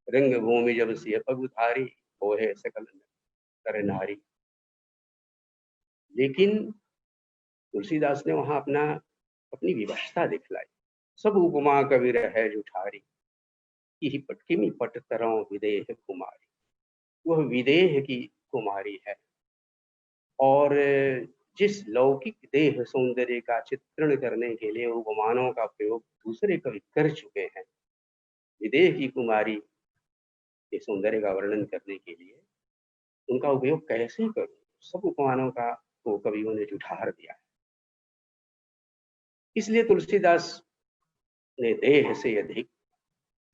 रंगभूमि जब सिय पगुधारी, होहे सकल कर नारी। लेकिन तुलसीदास ने वहां अपनी विवशता दिखलाई। सब उपमा कबीर है जुठारी, की पटकिमी पट तरह विदेह कुमारी। वह विदेह की कुमारी है और जिस लौकिक देह सौंदर्य का चित्रण करने के लिए उपमानों का प्रयोग दूसरे कवि कर चुके हैं, विदेह की कुमारी के सौंदर्य का वर्णन करने के लिए उनका उपयोग कैसे करूं, सब उपमानों का तो कवियों ने जुठार दिया है। इसलिए तुलसीदास ने देह से अधिक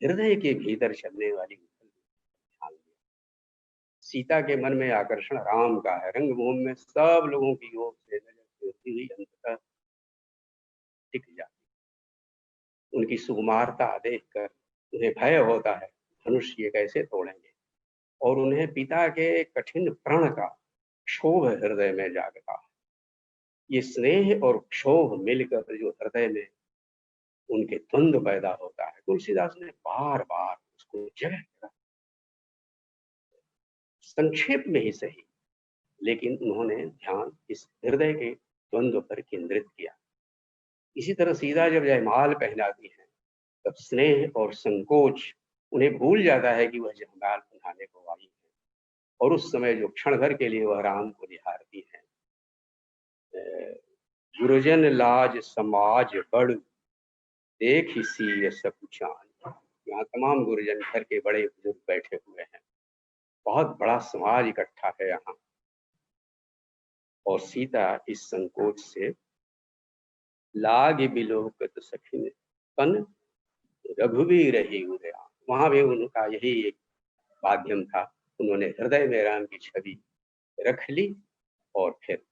हृदय के भीतर चलने वाली ध्यान दिया। सीता के मन में आकर्षण राम का है। रंगभूमि में सब लोगों की ओर से नजर होती हुई अंततः टिक जाती। उनकी सुकुमारता देखकर उन्हें भय होता है, धनुष ये कैसे तोड़ेंगे, और उन्हें पिता के कठिन प्रण का क्षोभ हृदय में जागता है। ये स्नेह और क्षोभ मिलकर जो हृदय में उनके द्वंद्व पैदा होता है, तुलसीदास ने बार बार उसको जगह संक्षेप में ही सही, लेकिन उन्होंने ध्यान इस हृदय के द्वंद्व पर केंद्रित किया। इसी तरह सीता जब जयमाल पहनाती है, तब स्नेह और संकोच उन्हें भूल जाता है कि वह जयमाल पहनाने को आई है, और उस समय जो क्षण भर के लिए वह राम को निहारती है। गुरुजन लाज समाज बड़, देख सी सकुचान। यहाँ तमाम गुरुजन घर के बड़े बुजुर्ग बैठे हुए हैं, बहुत बड़ा समाज इकट्ठा है यहाँ, और सीता इस संकोच से लाग बिलोकत सखिन तन रघुवीर ही उदया। वहां भी उनका यही एक माध्यम था, उन्होंने हृदय में राम की छवि रख ली और फिर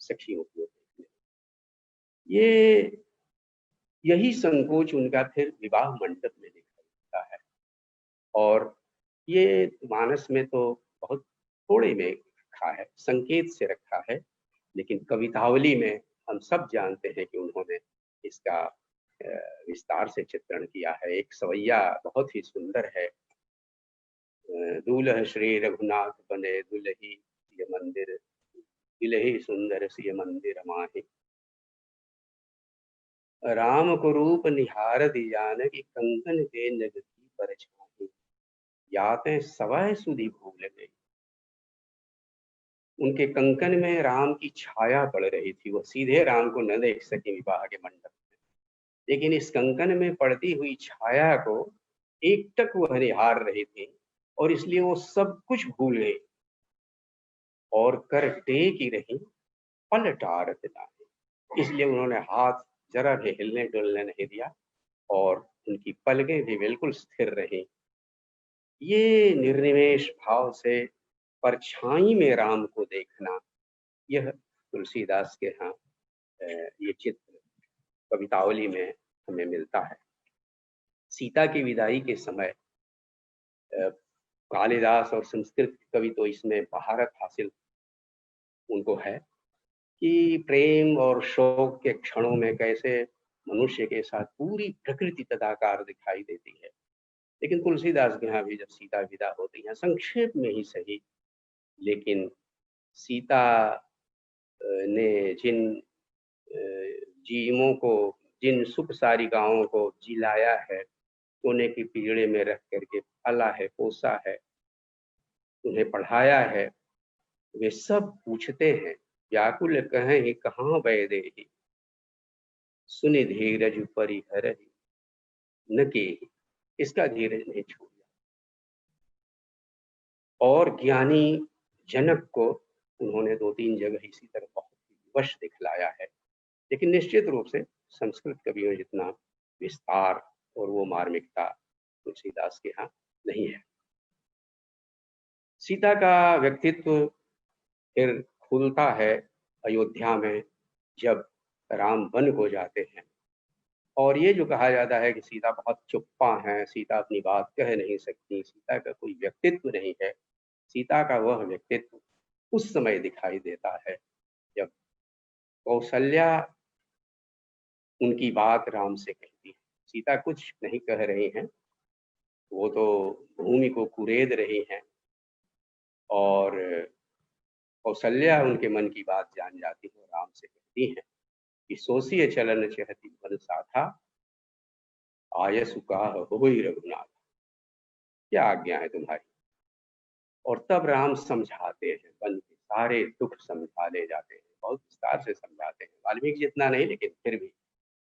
सखियों को देख लिया। यही संकोच उनका फिर विवाह मंडप में दिखाई देता है, और ये मानस में तो बहुत थोड़े में रखा है, संकेत से रखा है, लेकिन कवितावली में हम सब जानते हैं कि उन्होंने इसका विस्तार से चित्रण किया है। एक सवैया बहुत ही सुंदर है, दूल्ह श्री रघुनाथ बने दुलही सिय मंदिर, दिलही सुंदर सिय मंदिर माही। राम को रूप निहार दी जानकी, कंकन के नगती पर छाही। यातें सवै सुधि भूल गई। उनके कंकन में राम की छाया पड़ रही थी, वो सीधे राम को न देख सके विवाह के मंडप में, लेकिन इस कंकन में पड़ती हुई छाया को एकटक वह निहार रही थी और इसलिए वो सब कुछ भूल गई और कर टेक ही रही पलटारत नाही। इसलिए उन्होंने हाथ जरा भी हिलने डुलने नहीं दिया और उनकी पलकें भी बिल्कुल स्थिर रही। ये निर्निमेष भाव से परछाई में राम को देखना, यह तुलसीदास के यहाँ ये चित्र कवितावली में हमें मिलता है। सीता की विदाई के समय कालिदास और संस्कृत कवि तो इसमें महारत हासिल उनको है कि प्रेम और शोक के क्षणों में कैसे मनुष्य के साथ पूरी प्रकृति तदाकार दिखाई देती है। लेकिन तुलसीदास के यहाँ भी जब सीता विदा होती है, संक्षेप में ही सही, लेकिन सीता ने जिन जीवों को, जिन सुख सारिकाओं को जिलाया है, सोने की पिंजड़े में रख करके पाला है, पोसा है, उन्हें पढ़ाया है, वे सब पूछते हैं, व्याकुल कहें कहाँ बह देहि, सुनि धीरज परिहरहि न केहि। इसका धीरज नहीं छोड़ा। और ज्ञानी जनक को उन्होंने 2-3 जगह इसी तरह बहुत विवश दिखलाया है, लेकिन निश्चित रूप से संस्कृत कवियों जितना विस्तार और वो मार्मिकता तुलसीदास के यहाँ नहीं है। सीता का व्यक्तित्व फिर खुलता है अयोध्या में जब राम वन को जाते हैं। और ये जो कहा जाता है कि सीता बहुत चुप्पा है, सीता अपनी बात कह नहीं सकती, सीता का कोई व्यक्तित्व नहीं है, सीता का वह व्यक्तित्व उस समय दिखाई देता है जब कौशल्या उनकी बात राम से कहती है। सीता कुछ नहीं कह रही हैं, वो तो भूमि को कुरेद रही हैं और कौशल्या उनके मन की बात जान जाती है, राम से कहती हैं कि सोसिय चलन चहति वन साथा, आयसु काह होई रघुनाथ। क्या आज्ञा है तुम्हारी। और तब राम समझाते हैं, वन के सारे दुख समझा ले जाते हैं, बहुत विस्तार से समझाते हैं, वाल्मीकि जितना नहीं लेकिन फिर भी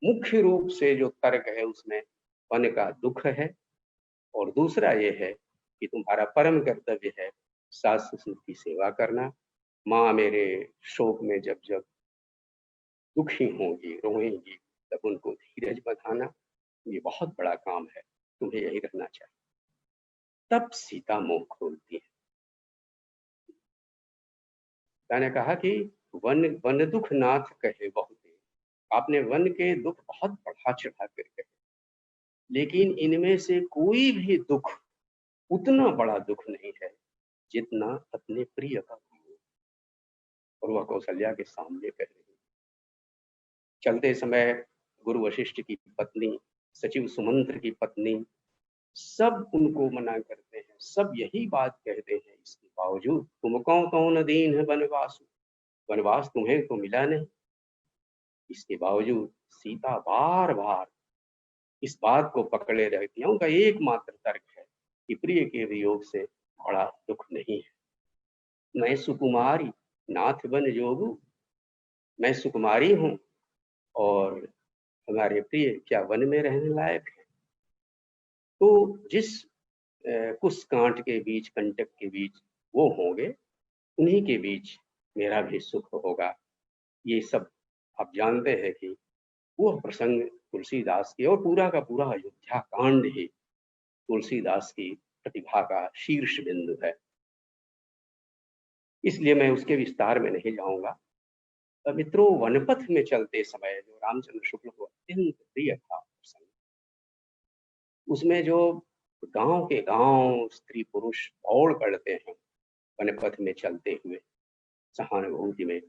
मुख्य रूप से जो तर्क है उसमें वन का दुख है और दूसरा ये है कि तुम्हारा परम कर्तव्य है सास ससुर की सेवा करना, माँ मेरे शोक में जब जब दुखी होंगी, रोएंगी, तब उनको धीरज बंधाना, ये बहुत बड़ा काम है, तुम्हें यही रहना चाहिए। तब सीता मुंह खोलती है। मैंने कहा कि वन वन दुख नाथ कहे बहुत, आपने वन के दुख बहुत बढ़ा चढ़ा कर कहे, लेकिन इनमें से कोई भी दुख उतना बड़ा दुख नहीं है जितना अपने प्रिय का वियोग। और वह कौशल्या के सामने कह रही। चलते समय गुरु वशिष्ठ की पत्नी, सचिव सुमंत्र की पत्नी, सब उनको मना करते हैं, सब यही बात कहते हैं। इसके बावजूद तुम कौन दीन है वनवासु, वनवास तुम्हें तो मिला नहीं। इसके बावजूद सीता बार बार इस बात को पकड़े रहती है। उनका एकमात्र तर्क है कि प्रिय के वियोग से बड़ा दुख नहीं है। मैं सुकुमारी नाथ बन जोगू, मैं सुकुमारी हूँ और हमारे प्रिय क्या वन में रहने लायक है। तो जिस कुछ कांट के बीच, कंटक के बीच वो होंगे, उन्हीं के बीच मेरा भी सुख होगा। ये सब आप जानते हैं कि वो प्रसंग तुलसीदास की और पूरा का पूरा अयोध्या कांड ही तुलसीदास की प्रतिभा का शीर्ष बिंदु है। इसलिए मैं उसके विस्तार में नहीं जाऊंगा। मित्रों, वनपथ में चलते समय जो रामचंद्र शुक्ल को अत्यंत प्रिय था प्रसंग, उसमें जो गांव के गांव स्त्री पुरुष दौड़ पड़ते हैं वनपथ में चलते हुए सहानुभूति में,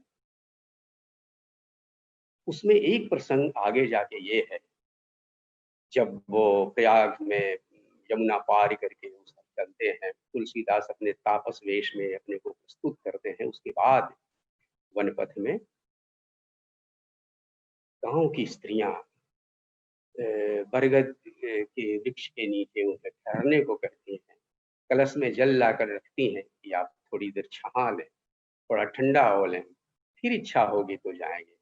उसमें एक प्रसंग आगे जाके ये है, जब वो प्रयाग में यमुना पार करके उस चलते हैं, तुलसीदास अपने तापस वेश में अपने को प्रस्तुत करते हैं। उसके बाद वनपथ में गांव की स्त्रियां बरगद के वृक्ष के नीचे उन्हें ठहरने को कहती हैं कलश में जल लाकर रखती हैं कि आप थोड़ी देर छहा लें, थोड़ा ठंडा हो लें, फिर इच्छा होगी तो जाएंगे।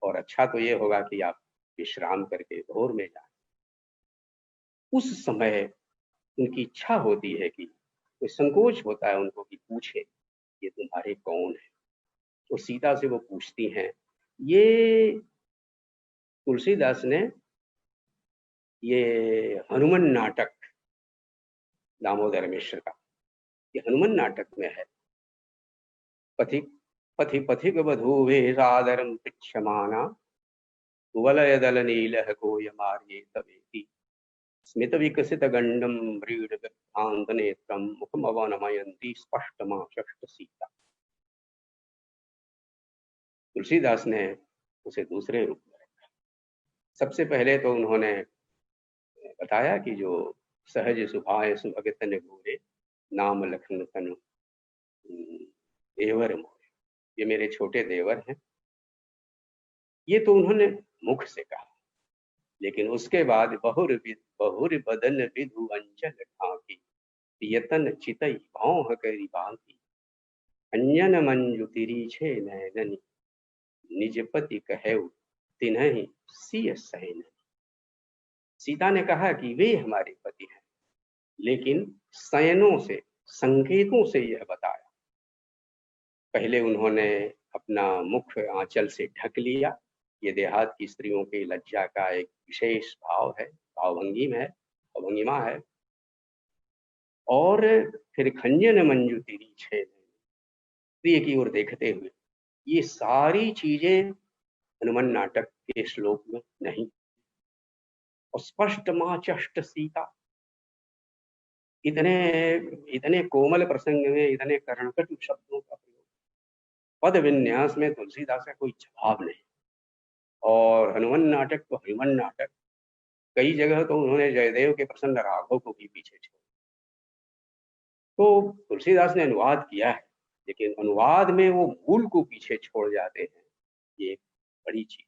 और अच्छा तो ये होगा कि आप विश्राम करके भोर में जाएं। उस समय उनकी इच्छा होती है कि कोई संकोच होता है उनको कि पूछे ये तुम्हारे कौन है। तो सीता से वो पूछती हैं। ये तुलसीदास ने ये हनुमान नाटक, दामोदर मिश्र का ये हनुमान नाटक में है। पथिक पथि पथिक बधूवे सादरम पृच्छमाना वलय दल नील कोय मार्ये तवेति स्मित विकसित गंडम व्रीड वृत्तांत नेत्रम मुखम अवनमयंती स्पष्टमा षष्ठ सीता। तुलसीदास ने उसे दूसरे रूप में रखा। सबसे पहले तो उन्होंने बताया कि जो सहज सुभाय सुभग तन गोरे नाम लखन तनु देवर मोरे, ये मेरे छोटे देवर हैं। ये तो उन्होंने मुख से कहा, लेकिन उसके बाद बहुर बदन विधु अंचल ढांकी यतन चितई भौह करी बांकी अंजन मंजु तिरीछे नैननी निजपति कहेउ तिन्हि सिय सहन। सीता ने कहा कि वे हमारे पति हैं, लेकिन शयनों से, संकेतों से यह बताया। पहले उन्होंने अपना मुख आंचल से ढक लिया। ये देहात की स्त्रियों की लज्जा का एक विशेष भाव है, भावभंगिमा है। और फिर खंजन मंजू तिरी छे प्रिय की ओर देखते हुए, ये सारी चीजें हनुमान नाटक के श्लोक में नहीं। और स्पष्ट मां चष्ट सीता, इतने कोमल प्रसंग में इतने कर्णकट शब्दों का प्रयोग, पद विन्यास में तुलसीदास का कोई जवाब नहीं। और हनुमान नाटक तो हनुमान नाटक, कई जगह तो उन्होंने जयदेव के प्रसन्न राघव को भी पीछे छोड़ा। तो तुलसीदास ने अनुवाद किया है, लेकिन अनुवाद में वो मूल को पीछे छोड़ जाते हैं, ये एक बड़ी चीज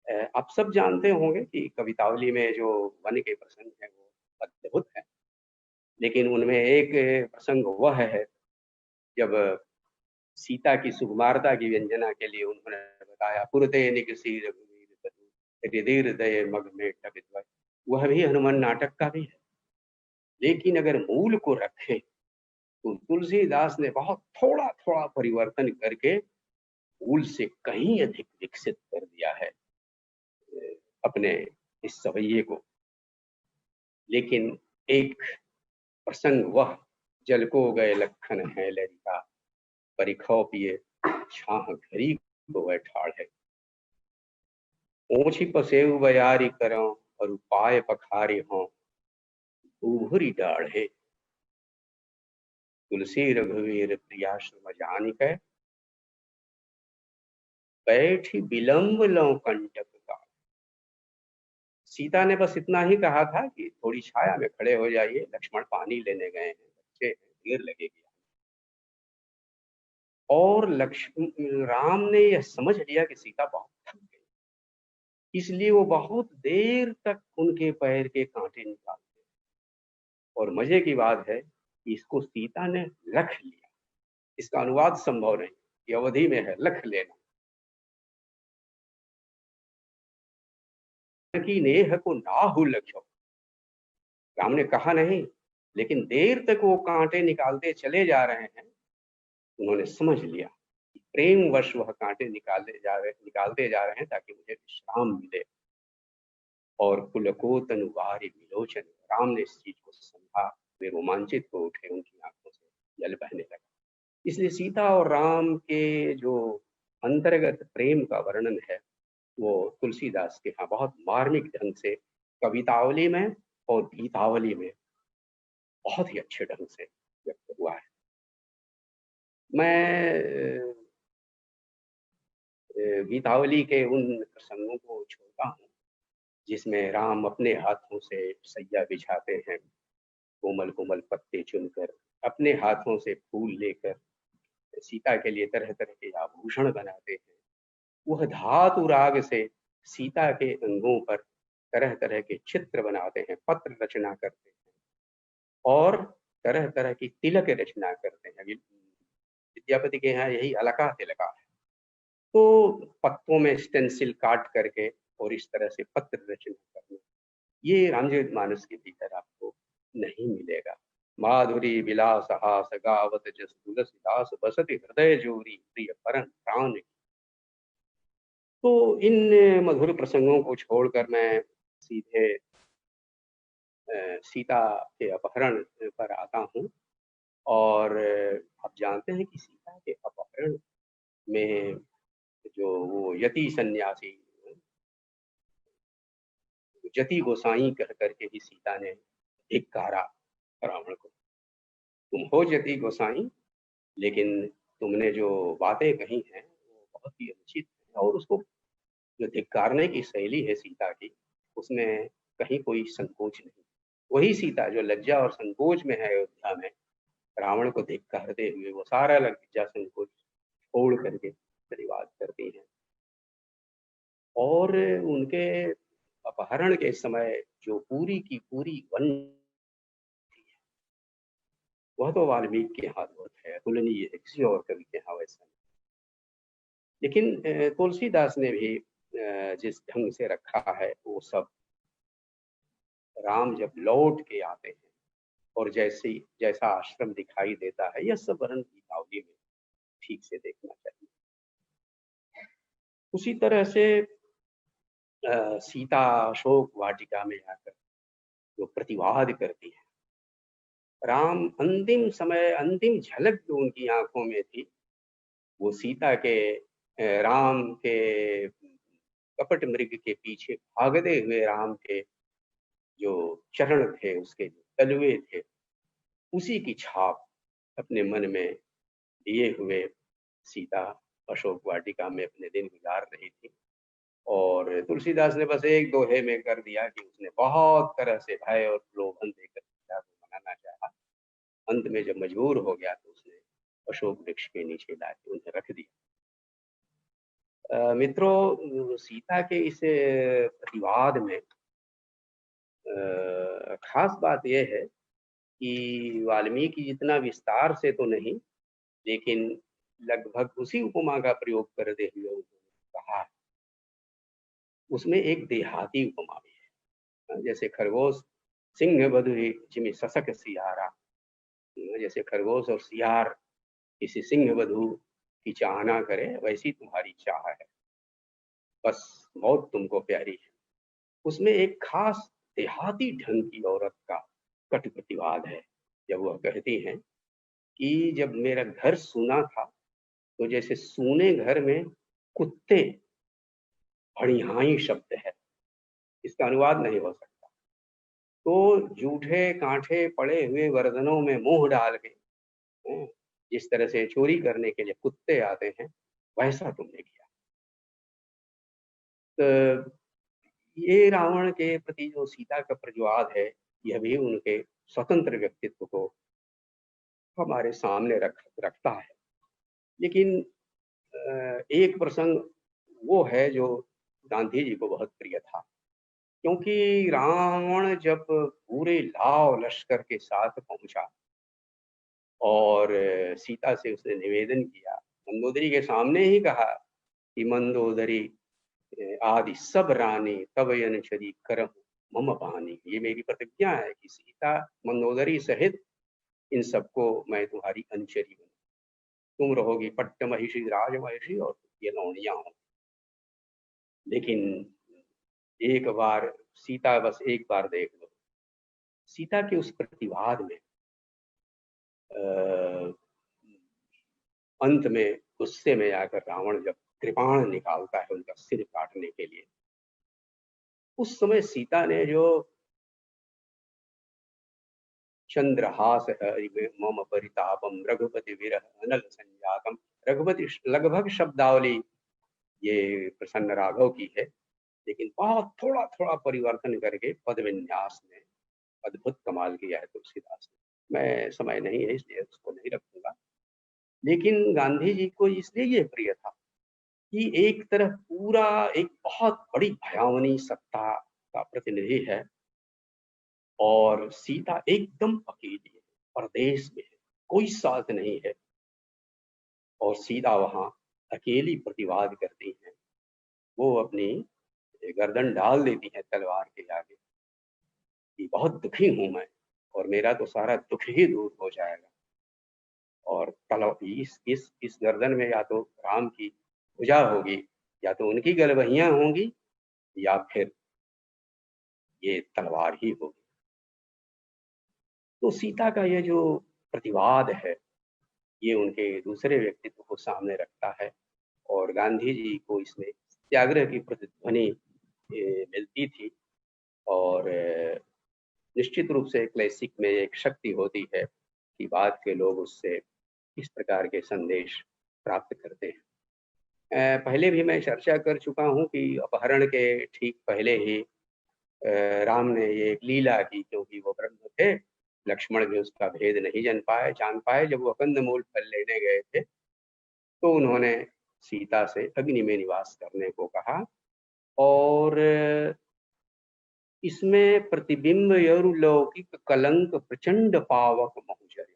है। आप सब जानते होंगे कि कवितावली में जो वन के प्रसंग है वो अद्भुत है, लेकिन उनमें एक प्रसंग वह है जब सीता की सुकुमारता की व्यंजना के लिए उन्होंने बताया पुरते निकसी रघुवीर दय मग में टपित, वह भी हनुमान नाटक का भी है। लेकिन अगर मूल को रखें तो तुलसीदास ने बहुत थोड़ा थोड़ा परिवर्तन करके मूल से कहीं अधिक विकसित कर दिया है अपने इस सवैये को। लेकिन एक प्रसंग वह जल को गए लखन है लरिका परिखौ पिए छाह घरी को वह ठाड़ है ऊंची पसेव बयारी करो और उपाय पखारे हों उभरी डाढ़ है तुलसी रघुवीर प्रियाश्रम जानिक बैठी विलंब लो कंटक का। सीता ने बस इतना ही कहा था कि थोड़ी छाया में खड़े हो जाइए, लक्ष्मण पानी लेने गए हैं, बच्चे हैं, देर लगेगी। और राम ने यह समझ लिया कि सीता बहुत थक गई, इसलिए वो बहुत देर तक उनके पैर के कांटे निकालते। और मजे की बात है कि इसको सीता ने लख लिया। इसका अनुवाद संभव नहीं, ये अवधि में है लख लेना। कि नेह को नाहु लख्यो, राम ने कहा नहीं, लेकिन देर तक वो कांटे निकालते चले जा रहे हैं। उन्होंने समझ लिया कि प्रेमवश वह कांटे निकालते जा रहे हैं ताकि मुझे विश्राम मिले। और कुलको तनुवारी विलोचन, राम ने इस चीज को समझा, वे रोमांचित हो उठे, उनकी आंखों से जल बहने लगा। इसलिए सीता और राम के जो अंतर्गत प्रेम का वर्णन है वो तुलसीदास के यहाँ बहुत मार्मिक ढंग से कवितावली में और गीतावली में बहुत ही अच्छे ढंग से व्यक्त हुआ है। मैं गीतावली के उन प्रसंगों को छोड़ता हूँ जिसमें राम अपने हाथों से सैया बिछाते हैं, कोमल कोमल पत्ते चुनकर, अपने हाथों से फूल लेकर सीता के लिए तरह तरह के आभूषण बनाते हैं। वह धातु राग से सीता के अंगों पर तरह तरह के चित्र बनाते हैं, पत्र रचना करते हैं। और तरह तरह की तिलक रचना करते हैं। अभी विद्यापति के यहाँ यही अलका तिलका है। तो पत्तों में स्टेंसिल काट करके और इस तरह से पत्र रचना करना, ये रामचरितमानस के भीतर आपको नहीं मिलेगा। माधुरी विलास हास गावत जस तुलसीदास बसति हृदय जोरी प्रिय परन प्राण। तो इन मधुर प्रसंगों को छोड़कर मैं सीधे सीता के अपहरण पर आता हूँ। और आप जानते हैं कि सीता के अपहरण में जो वो यति सन्यासी जति गोसाई कह करके ही सीता ने धिक्कारा रावण को। तुम हो जति गोसाई, लेकिन तुमने जो बातें कही हैं वो बहुत ही अनुचित है। और उसको जो धिक्कारने की शैली है सीता की, उसमें कहीं कोई संकोच नहीं। वही सीता जो लज्जा और संकोच में है अयोध्या में, रावण को धिक्कारते हुए वो सारा लज्जा संकोच छोड़ करके प्रतिवाद करती हैं। और उनके अपहरण के समय जो पूरी की पूरी वन, वह तो वाल्मीकि के यहाँ अद्भुत है, तुलनीय है, किसी और कवि के यहाँ वैसा नहीं। लेकिन तुलसीदास ने भी जिस ढंग से रखा है वो सब राम जब लौट के आते हैं और जैसा आश्रम दिखाई देता है, यह सब वर्णन गीतावली में ठीक से देखना चाहिए। उसी तरह से सीता अशोक वाटिका में आकर जो प्रतिवाद करती है, राम अंतिम समय अंतिम झलक जो उनकी आंखों में थी, वो सीता के राम के कपट मृग के पीछे भागते हुए राम के जो चरण थे, उसके जो तलवे थे, उसी की छाप अपने मन में लिए हुए सीता अशोक वाटिका में अपने दिन गुजार रही थी। और तुलसीदास ने बस एक दोहे में कर दिया कि उसने बहुत तरह से भय और प्रलोभन देकर सीता को मनाना चाहा। अंत में जब मजबूर हो गया तो उसने अशोक वृक्ष के नीचे लाके उन्हें रख दिया। मित्रों, सीता के इस प्रतिवाद में खास बात यह है कि वाल्मीकि जितना विस्तार से तो नहीं, लेकिन लगभग उसी उपमा का प्रयोग करते हुए उन्होंने कहा। उसमें एक देहाती उपमा भी है, जैसे खरगोश सिंह बधु जिमे ससक सियारा, जैसे खरगोश और सियार किसी सिंह बधु की चाहना करे, वैसी तुम्हारी चाह है, बस मौत तुमको प्यारी है। उसमें एक खास देहाती ढंग की औरत का कट प्रतिवाद है, जब वह कहती हैं कि जब मेरा घर सूना था तो जैसे सूने घर में कुत्ते, भड़िहाई शब्द है, इसका अनुवाद नहीं हो सकता। तो जूठे कांठे पड़े हुए वर्दनों में मुंह डाल के जिस तरह से चोरी करने के लिए कुत्ते आते हैं, वैसा तुमने किया। तो ये रावण के प्रति जो सीता का प्रतिवाद है, यह भी उनके स्वतंत्र व्यक्तित्व को हमारे सामने रखता है। लेकिन एक प्रसंग वो है जो गांधी जी को बहुत प्रिय था, क्योंकि रावण जब पूरे लाव लश्कर के साथ पहुंचा और सीता से उसने निवेदन किया, मंदोदरी के सामने ही कहा कि मंदोदरी आदि सब रानी तब अनुचरी करम मम पानी, ये मेरी प्रतिज्ञा है कि सीता मंदोदरी सहित इन सबको मैं तुम्हारी अनुचरी बनूं, तुम रहोगी पट्ट महिषी राजमहिषी और ये लौड़ियां हो। लेकिन एक बार सीता, बस एक बार देख लो, सीता के उस प्रतिवाद में अंत में गुस्से में आकर रावण जब कृपाण निकालता है उनका सिर काटने के लिए, उस समय सीता ने जो चंद्रहास मम परितापम रघुपति विरह अनल संजातम, रघुपति लगभग शब्दावली ये प्रसन्न राघव की है, लेकिन बहुत थोड़ा थोड़ा परिवर्तन करके पद विन्यास में अद्भुत कमाल किया है तुलसीदास ने। मैं समय नहीं है इसलिए उसको नहीं रखूंगा। लेकिन गांधी जी को इसलिए ये प्रिय था कि एक तरफ पूरा एक बहुत बड़ी भयावनी सत्ता का प्रतिनिधि है और सीता एकदम अकेली है, परदेश में है, कोई साथ नहीं है, और सीता वहां अकेली प्रतिवाद करती हैं। वो अपनी गर्दन डाल देती है तलवार के आगे कि बहुत दुखी हूं मैं, और मेरा तो सारा दुख ही दूर हो जाएगा। और इस गर्दन में या तो राम की भुजा होगी, या तो उनकी गलवहियां होंगी, या फिर ये तलवार ही होगी। तो सीता का ये जो प्रतिवाद है, ये उनके दूसरे व्यक्तित्व को सामने रखता है, और गांधी जी को इसमें सत्याग्रह की प्रतिध्वनि मिलती थी। और निश्चित रूप से क्लासिक में एक शक्ति होती है कि बाद के लोग उससे इस प्रकार के संदेश प्राप्त करते हैं। पहले भी मैं चर्चा कर चुका हूं कि अपहरण के ठीक पहले ही राम ने ये एक लीला की, क्योंकि वो ब्रह्म थे, लक्ष्मण भी उसका भेद नहीं जान पाए। जब वो कंदमूल फल लेने गए थे तो उन्होंने सीता से अग्नि में निवास करने को कहा, और इसमें प्रतिबिंब यौर्लौकिक कलंक प्रचंड पावक महुजर्य,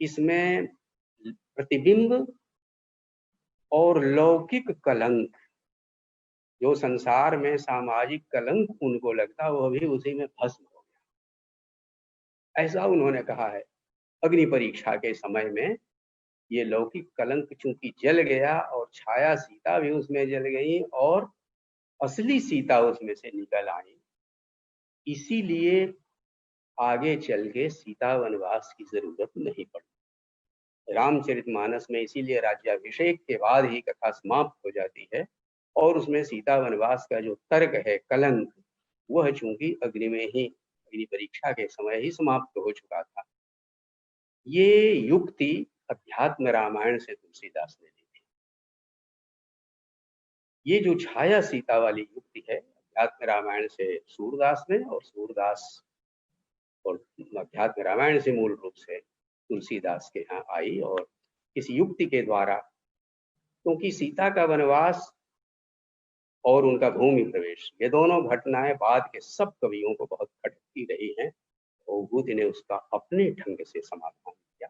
इसमें प्रतिबिंब और लौकिक कलंक, जो संसार में सामाजिक कलंक उनको लगता, वो भी उसी में भस्म हो गया, ऐसा उन्होंने कहा है। अग्नि परीक्षा के समय में ये लौकिक कलंक चूंकि जल गया, और छाया सीता भी उसमें जल गई, और असली सीता उसमें से निकल आई, इसीलिए आगे चल के सीता वनवास की जरूरत नहीं पड़ी। रामचरितमानस में इसीलिए राज्याभिषेक के बाद ही कथा समाप्त हो जाती है, और उसमें सीता वनवास का जो तर्क है, कलंक, वह चूंकि अग्नि परीक्षा के समय ही समाप्त हो चुका था। ये युक्ति अध्यात्म रामायण से तुलसीदास ने ली थी। ये जो छाया सीता वाली युक्ति है, अध्यात्म रामायण से सूरदास ने, और सूरदास और अध्यात्म रामायण से मूल रूप से तुलसीदास के यहाँ आई। और इस युक्ति के द्वारा, क्योंकि सीता का वनवास और उनका भूमि प्रवेश, ये दोनों घटनाएं बाद के सब कवियों को बहुत खटकती रही हैं, और बुद्ध ने उसका अपने ढंग से समाधान किया,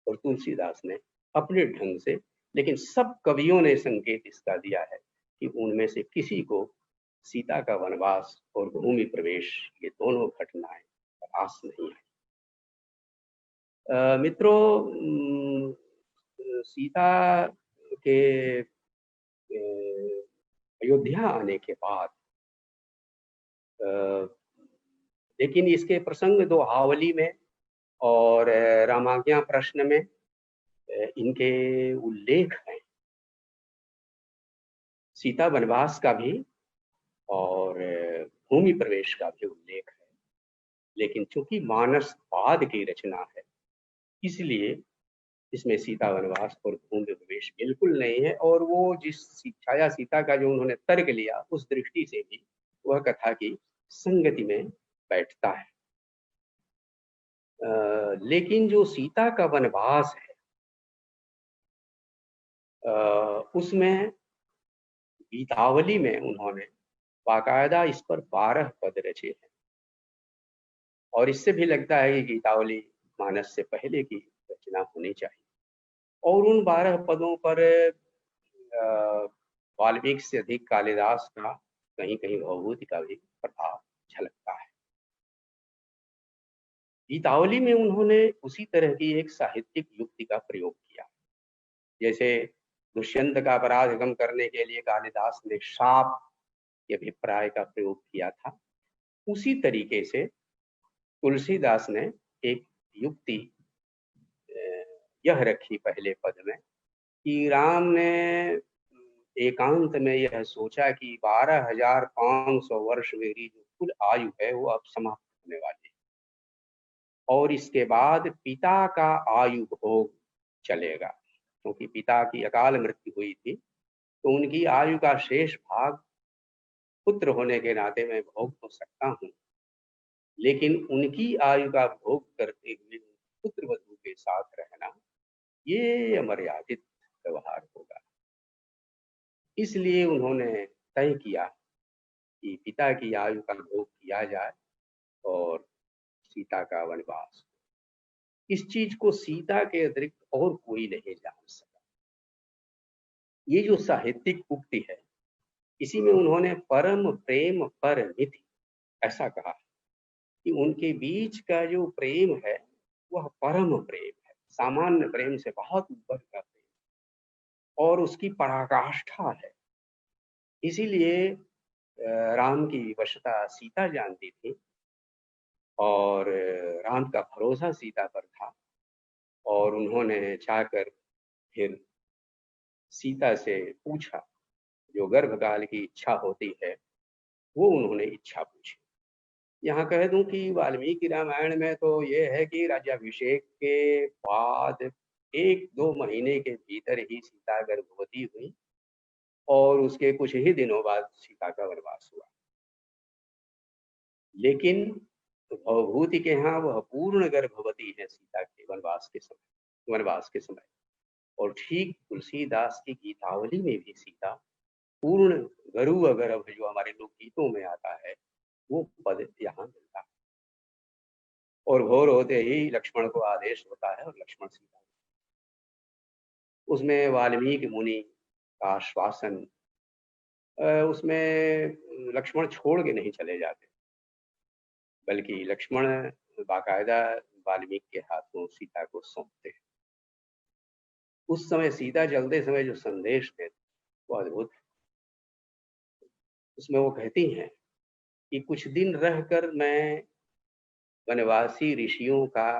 और तुलसीदास ने अपने ढंग से। लेकिन सब कवियों ने संकेत इसका दिया है कि उनमें से किसी को सीता का वनवास और भूमि प्रवेश, ये दोनों घटनाएं पास नहीं है। मित्रों, सीता के अयोध्या आने के बाद, लेकिन इसके प्रसंग दोहावली में और रामाज्ञा प्रश्न में इनके उल्लेख हैं, सीता वनवास का भी और भूमि प्रवेश का भी उल्लेख है। लेकिन चूंकि मानस पाद की रचना है, इसलिए इसमें सीता वनवास और भूमि प्रवेश बिल्कुल नहीं है। और वो जिस छाया सीता का जो उन्होंने तर्क लिया, उस दृष्टि से भी वह कथा की संगति में बैठता है। लेकिन जो सीता का वनवास है, उसमें गीतावली में उन्होंने बाकायदा इस पर 12 पद रचे हैं, और इससे भी लगता है कि गीतावली मानस से पहले की रचना होनी चाहिए। और उन 12 पदों पर वाल्मीकि से अधिक कालिदास का, कहीं कहीं भवभूति का भी प्रभाव झलकता है। गीतावली में उन्होंने उसी तरह की एक साहित्यिक युक्ति का प्रयोग किया, जैसे दुष्यंत का अपराध कम करने के लिए कालिदास ने शाप के अभिप्राय का प्रयोग किया था। उसी तरीके से तुलसीदास ने एक युक्ति यह रखी पहले पद में कि राम ने एकांत में यह सोचा कि 12,500 वर्ष मेरी जो कुल आयु है वो अब समाप्त होने वाली है, और इसके बाद पिता का आयु भोग चलेगा, क्योंकि पिता की अकाल मृत्यु हुई थी, तो उनकी आयु का शेष भाग पुत्र होने के नाते मैं भोग तो सकता हूँ, लेकिन उनकी आयु का भोग करते हुए पुत्र वधू के साथ रहना, ये अमर्यादित व्यवहार होगा। इसलिए उन्होंने तय किया कि पिता की आयु का भोग किया जाए और सीता का वनवास। इस चीज को सीता के अतिरिक्त और कोई नहीं जान सका। ये जो साहित्यिक उक्ति है, इसी में उन्होंने परम प्रेम पर निधि ऐसा कहा कि उनके बीच का जो प्रेम है वह परम प्रेम है, सामान्य प्रेम से बहुत ऊपर का प्रेम और उसकी पराकाष्ठा है। इसीलिए राम की वशता सीता जानती थी और राम का भरोसा सीता पर था और उन्होंने जाकर फिर सीता से पूछा, जो गर्भकाल की इच्छा होती है वो उन्होंने इच्छा पूछी। यहाँ कह दूं कि वाल्मीकि रामायण में तो ये है कि राज्याभिषेक के बाद 1-2 महीने के भीतर ही सीता गर्भवती हुई और उसके कुछ ही दिनों बाद सीता का वनवास हुआ। लेकिन भवभूति के यहाँ वह पूर्ण गर्भवती है सीता के वनवास के समय। और ठीक तुलसीदास की गीतावली में भी सीता पूर्ण गरुड़ गर्भ जो हमारे लोकगीतों में आता है वो पद यहाँ मिलता है। और भोर होते ही लक्ष्मण को आदेश होता है और लक्ष्मण सीता, उसमें वाल्मीकि मुनि का आश्वासन, उसमें लक्ष्मण छोड़ के नहीं चले जाते, बल्कि लक्ष्मण बाकायदा वाल्मीकि के हाथों सीता को सौंपते हैं। उस समय सीता चलते समय जो संदेश देते वो अद्भुत है। उसमें वो कहती हैं कि कुछ दिन रहकर मैं वनवासी ऋषियों का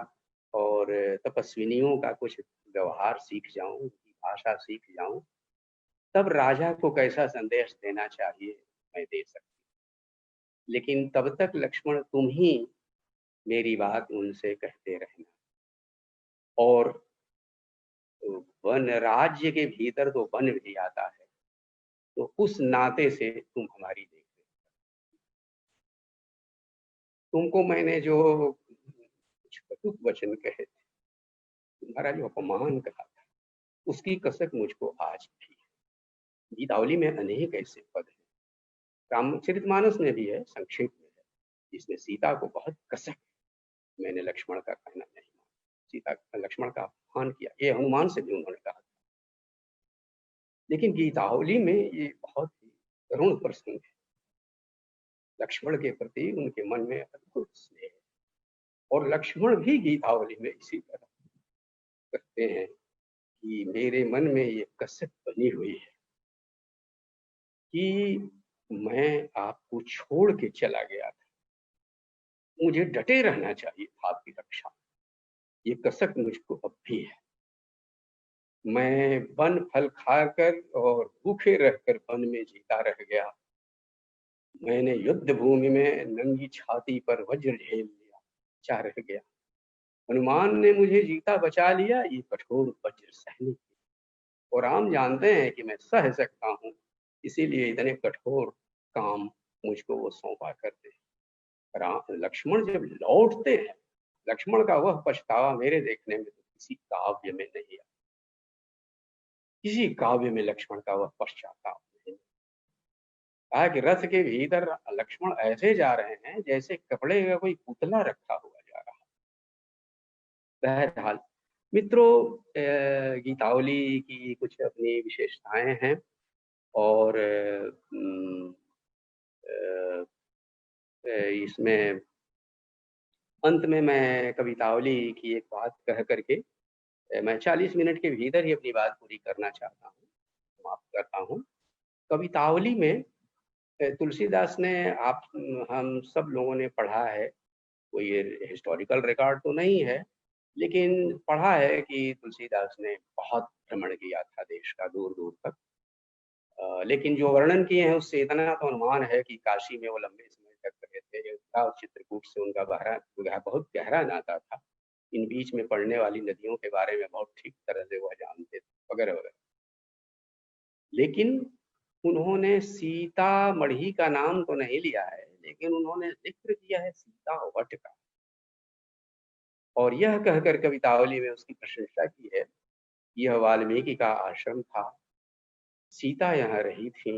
और तपस्विनियों का कुछ व्यवहार सीख जाऊं, उनकी भाषा सीख जाऊं, तब राजा को कैसा संदेश देना चाहिए मैं दे सकती। लेकिन तब तक लक्ष्मण तुम ही मेरी बात उनसे कहते रहना। और वन राज्य के भीतर तो वन भी आता है, तो उस नाते से तुम हमारी देख रहे। तुमको मैंने जो कुछ कटुक वचन कहे थे, तुम्हारा जो अपमान कहा था, उसकी कसक मुझको आज भी है। गीतावली में अनेक ऐसे पद हैं, रामचरितमानस में भी है, संक्षेप में है, जिसमें सीता को बहुत कसक मैंने लक्ष्मण का कहना नहीं माना, सीता लक्ष्मण का अपमान किया, ये हनुमान से भी उन्होंने कहा। लेकिन गीतावली में ये बहुत ही करुण प्रसंग है। लक्ष्मण के प्रति उनके मन में अद्भुत स्नेह है और लक्ष्मण भी गीतावली में इसी तरह कहते हैं कि मेरे मन में ये कसक बनी हुई है कि मैं आपको छोड़ के चला गया था, मुझे डटे रहना चाहिए था आपकी रक्षा, ये कसक मुझको अब भी है। मैं वन फल खाकर और भूखे रहकर वन में जीता रह गया, मैंने युद्ध भूमि में नंगी छाती पर वज्र झेल लिया, क्या रह गया। हनुमान ने मुझे जीता बचा लिया, ये कठोर वज्र सहने की। और राम जानते हैं कि मैं सह सकता हूँ, इसीलिए इतने कठोर काम मुझको वो सौंपा करते हैं। राम लक्ष्मण जब लौटते हैं, लक्ष्मण का वह पछतावा मेरे देखने में तो किसी काव्य में नहीं है, किसी काव्य में लक्ष्मण का वह पश्चाताप नहीं। कहा कि रथ के भीतर लक्ष्मण ऐसे जा रहे हैं जैसे कपड़े का कोई पुतला रखा हुआ जा रहा है। बहरहाल मित्रों, गीतावली की कुछ अपनी विशेषताएं हैं और इसमें अंत में मैं कवितावली की एक बात कह करके मैं 40 मिनट के भीतर ही अपनी बात पूरी करना चाहता हूँ, समाप्त करता हूँ। कवितावली में तुलसीदास ने, आप हम सब लोगों ने पढ़ा है, कोई हिस्टोरिकल रिकॉर्ड तो नहीं है, लेकिन पढ़ा है कि तुलसीदास ने बहुत भ्रमण किया था देश का दूर दूर तक। लेकिन जो वर्णन किए हैं उससे इतना तो अनुमान है कि काशी में वो लंबे समय तक रहे थे, अयोध्या और चित्रकूट से उनका बहुत गहरा नाता था। इन बीच में पड़ने वाली नदियों के बारे में बहुत ठीक तरह से वह जानते थे, वगैरह वगैरह। लेकिन उन्होंने सीतामढ़ी का नाम तो नहीं लिया है, लेकिन उन्होंने जिक्र किया है सीतावट का, और यह कहकर कवितावली में उसकी प्रशंसा की है। यह वाल्मीकि का आश्रम था, सीता यहाँ रही थी,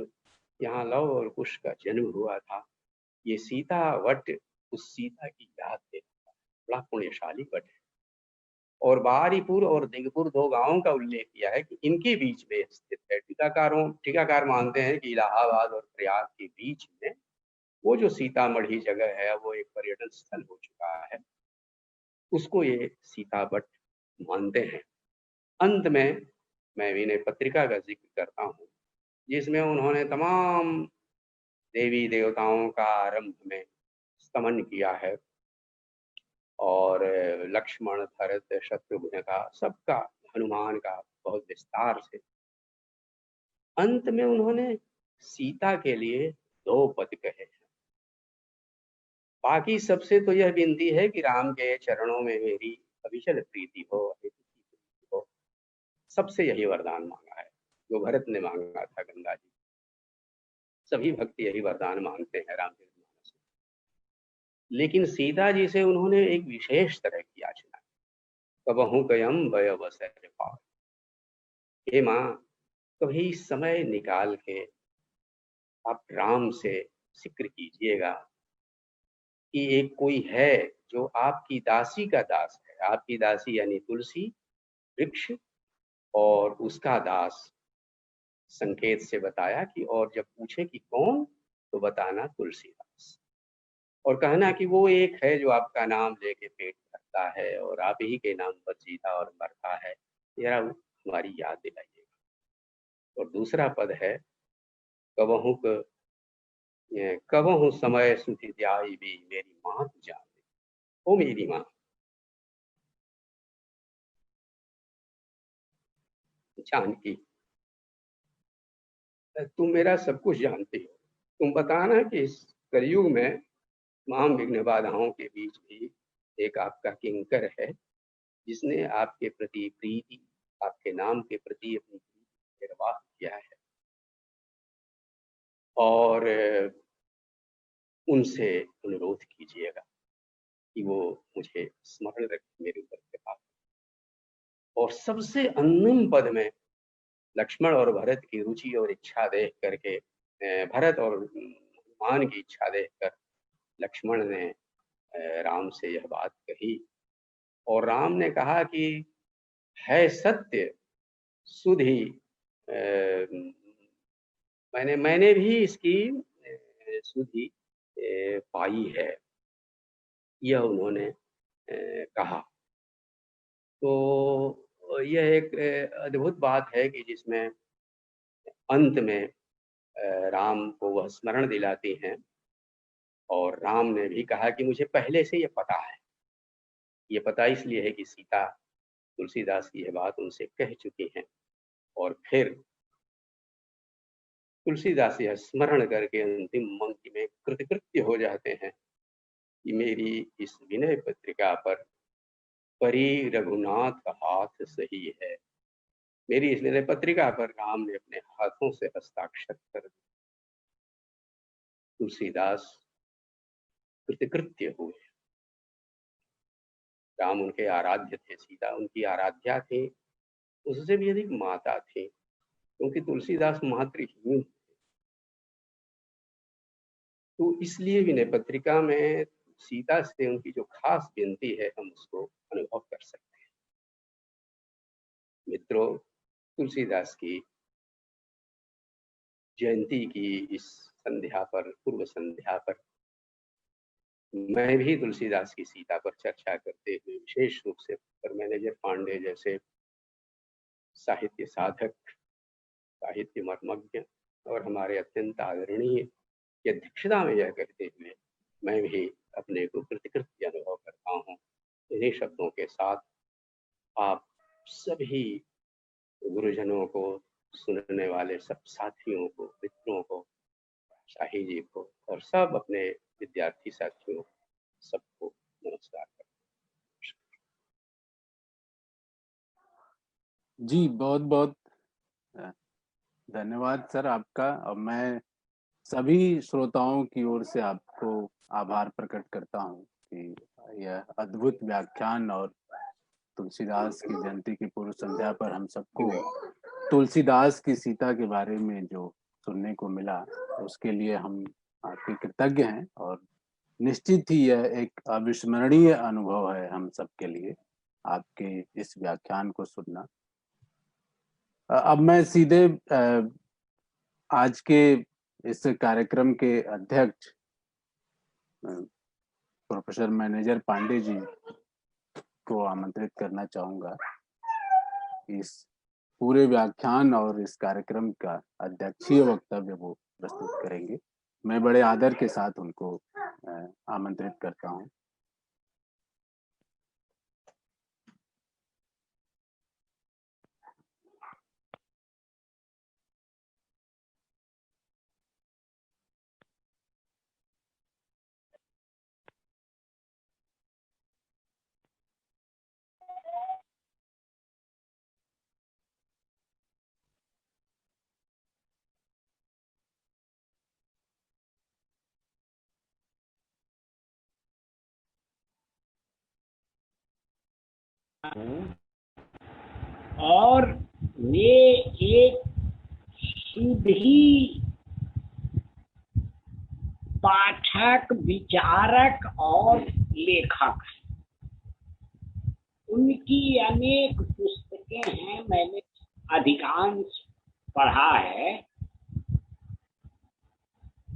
यहाँ लव और कुश का जन्म हुआ था। ये सीतावट उस सीता की याद देता है, बड़ा पुण्यशाली वट है। और बारीपुर और दिगपुर 2 गांवों का उल्लेख किया है कि इनके बीच में स्थित है। टीकाकार मानते हैं कि इलाहाबाद और प्रयाग के बीच में वो जो सीतामढ़ी जगह है वो एक पर्यटन स्थल हो चुका है, उसको ये सीताबट मानते हैं। अंत में मैं विनय पत्रिका का जिक्र करता हूँ, जिसमें उन्होंने तमाम देवी देवताओं का आरंभ में स्तमन किया है और लक्ष्मण, भरत, शत्रुघ्न का, सबका, हनुमान का बहुत विस्तार से। अंत में उन्होंने सीता के लिए 2 पद कहे हैं। बाकी सबसे तो यह विनती है कि राम के चरणों में मेरी अविचल प्रीति हो। सबसे यही वरदान मांगा है जो भरत ने मांगा था, गंगा जी। सभी भक्त यही वरदान मांगते हैं रामचरितमानस में। लेकिन सीता जी से उन्होंने एक विशेष तरह की याचना, कबहू कयम भय अवसर पाओ। हे माँ, कभी समय निकाल के आप राम से जिक्र कीजिएगा कि एक कोई है जो आपकी दासी का दास है। आपकी दासी यानी तुलसी वृक्ष, और उसका दास संकेत से बताया कि, और जब पूछे कि कौन, तो बताना तुलसीदास, और कहना कि वो एक है जो आपका नाम लेके पेट भरता है और आप ही के नाम पर जीता और मरता है, जरा हमारी याद दिलाइएगा। और दूसरा पद है, कबहू समय सुधि ध्याई भी मेरी माँ तू जान। ओ मेरी माँ, जानकी, तुम मेरा सब कुछ जानती हो। तुम बताना कि इस कलयुग में तमाम विघ्न बाधाओं के बीच भी एक आपका किंकर है जिसने आपके प्रति प्रीति, आपके नाम के प्रति अपनी प्रीति निर्वाह किया है, और उनसे अनुरोध कीजिएगा कि वो मुझे स्मरण रखे, मेरे ऊपर कृपा। और सबसे अंतिम पद में लक्ष्मण और भरत की रुचि और इच्छा देख करके, भरत और हनुमान की इच्छा देखकर लक्ष्मण ने राम से यह बात कही, और राम ने कहा कि है सत्य सुधि, मैंने भी इसकी सुधि पाई है, यह उन्होंने कहा। तो यह एक अद्भुत बात है कि जिसमें अंत में राम को वह स्मरण दिलाती हैं, और राम ने भी कहा कि मुझे पहले से ये पता है। ये पता इसलिए है कि सीता तुलसीदास की यह बात उनसे कह चुकी हैं, और फिर तुलसीदास यह स्मरण करके अंतिम पंक्ति में कृतकृत्य हो जाते हैं कि मेरी इस विनय पत्रिका पर परी रघुनाथ का हाथ सही है। मेरी इस विनय पत्रिका पर राम ने अपने हाथों से हस्ताक्षर कर दिया। तुलसीदास कृतकृत्य हुए। राम उनके आराध्य थे, सीता उनकी आराध्या थी, उससे भी अधिक माता थी, क्योंकि तुलसीदास मातृहीन। तो इसलिए विनय पत्रिका में सीता से उनकी जो खास विनती है, हम उसको अनुभव कर सकते हैं। मित्रों, तुलसीदास की जयंती की इस संध्या पर, पूर्व संध्या पर, मैं भी तुलसीदास की सीता पर चर्चा करते हुए विशेष रूप से मैनेजर पांडे जैसे साहित्य साधक, साहित्य मर्मज्ञ और हमारे अत्यंत आदरणीय की अध्यक्षता में यह कहते हुए मैं भी अपने को कृतकृत्य अनुभव करता हूँ। इन्हीं शब्दों के साथ आप सभी गुरुजनों को, सुनने वाले सब साथियों को, मित्रों को, शाही जी को, और सब अपने विद्यार्थी साथियों को, सबको नमस्कार करता हूँ। जी, बहुत बहुत धन्यवाद सर आपका। और मैं सभी श्रोताओं की ओर से आपको आभार प्रकट करता हूँ कि यह अद्भुत व्याख्यान और तुलसीदास की जयंती की पूर्व संध्या पर हम सबको तुलसीदास की सीता के बारे में जो सुनने को मिला, उसके लिए हम आपके कृतज्ञ हैं। और निश्चित ही यह एक अविस्मरणीय अनुभव है हम सबके लिए। आपके इस व्याख्यान को सुनना। अब मैं सीधे आज के इस कार्यक्रम के अध्यक्ष प्रोफेसर मैनेजर पांडे जी को आमंत्रित करना चाहूंगा। इस पूरे व्याख्यान और इस कार्यक्रम का अध्यक्षीय वक्तव्य वो प्रस्तुत करेंगे। मैं बड़े आदर के साथ उनको आमंत्रित करता हूं। और वे एक शुद्ध पाठक, विचारक और लेखक। उनकी अनेक पुस्तकें हैं, मैंने अधिकांश पढ़ा है,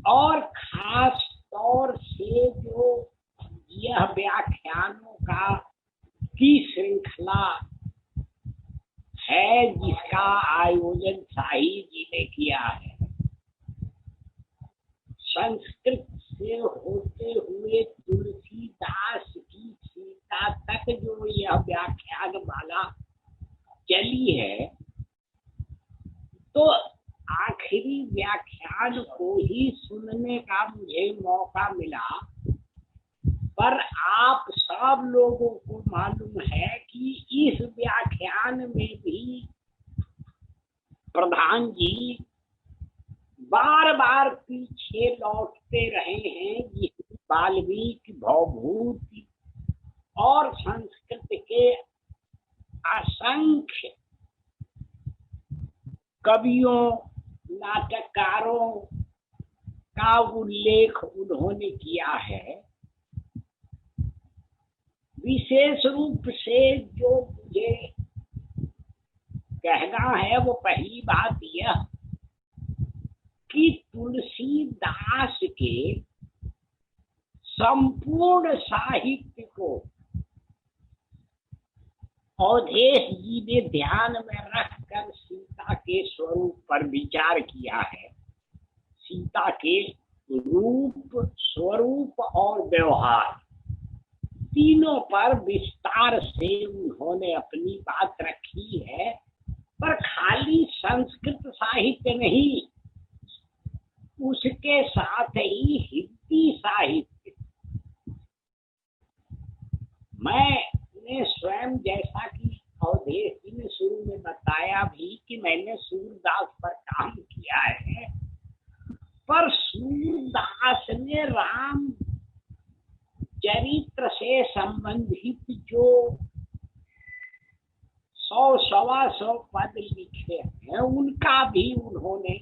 और खास तौर से जो यह व्याख्यानों की श्रृंखला है जिसका आयोजन शाही जी ने किया है, संस्कृत से होते हुए तुलसीदास की सीता तक जो यह व्याख्यान माला चली है, तो आखिरी व्याख्यान को ही सुनने का मुझे मौका मिला। पर आप सब लोगों को मालूम है कि इस व्याख्यान में भी प्रधान जी बार बार पीछे लौटते रहे हैं, जिस वाल्मीकि, भवभूति और संस्कृत के असंख्य कवियों, नाटककारों का उल्लेख उन्होंने किया है। विशेष रूप से जो मुझे कहना है वो पहली बात यह कि तुलसीदास के संपूर्ण साहित्य को अवधेश जी ने ध्यान में रखकर सीता के स्वरूप पर विचार किया है। सीता के रूप, स्वरूप और व्यवहार तीनों पर विस्तार से उन्होंने अपनी बात रखी है। पर खाली संस्कृत साहित्य नहीं, उसके साथ ही हिंदी साहित्य। मैंने स्वयं, जैसा कि अवधेश जी ने शुरू में बताया भी कि मैंने सूरदास पर काम किया है, पर सूरदास ने राम चरित्र से संबंधित जो 100-125 पद लिखे हैं, उनका भी उन्होंने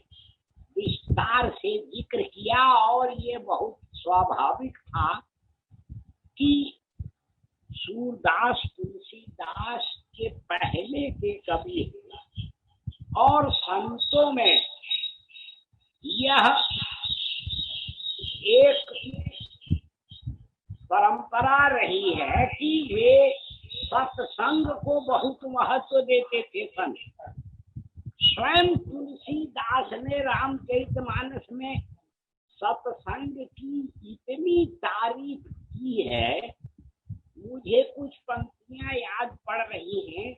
विस्तार से जिक्र किया। और ये बहुत स्वाभाविक था कि सूरदास तुलसीदास के पहले के कवि और संतों में यह एक परंपरा रही है कि वे सत्संग को बहुत महत्व देते थे। स्वयं तुलसीदास ने रामचरितमानस में सत्संग की इतनी तारीफ की है, मुझे कुछ पंक्तियां याद पड़ रही हैं।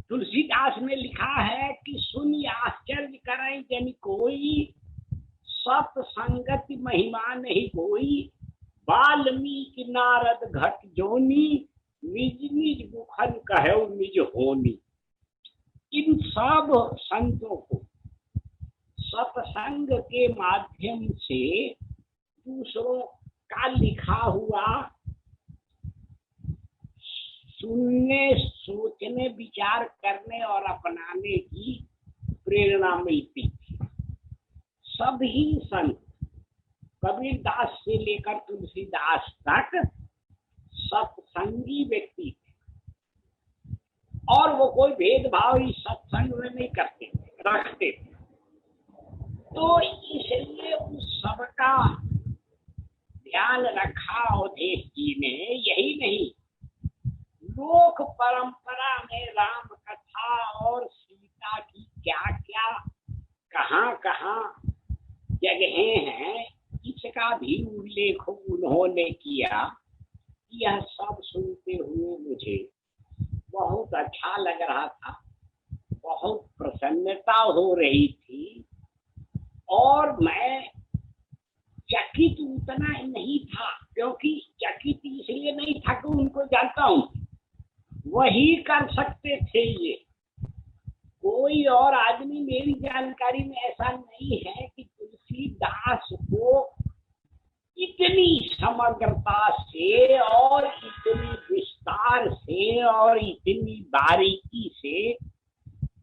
तुलसीदास ने लिखा है कि सुनी आश्चर्य करे जन कोई, सत्संगति महिमा नहीं कोई, वाल्मीकि नारद घट जोनी, निज निज मुखन कहो निज होनी। इन सब संतों को सत्संग के माध्यम से दूसरों का लिखा हुआ सुनने, सोचने, विचार करने और अपनाने की प्रेरणा मिलती थी। सभी संत कबीरदास से लेकर तुलसीदास तक सत्संगी व्यक्ति थे। और वो कोई भेदभाव इस सत्संग में नहीं रखते थे। तो इसलिए उस सबका ध्यान रखा अवधेश जी ने। यही नहीं, लोक परंपरा में राम कथा और सीता की क्या क्या कहाँ कहाँ जगहें हैं, इसका भी उल्लेख उन्होंने किया। यह सब सुनते हुए मुझे बहुत अच्छा लग रहा था, बहुत प्रसन्नता हो रही थी, और मैं चकित उतना नहीं था, क्योंकि चकित इसलिए नहीं था कि उनको जानता हूं, वही कर सकते थे ये। कोई और आदमी मेरी जानकारी में ऐसा नहीं है कि तुलसीदास को इतनी समग्रता से और इतनी विस्तार से और इतनी बारीकी से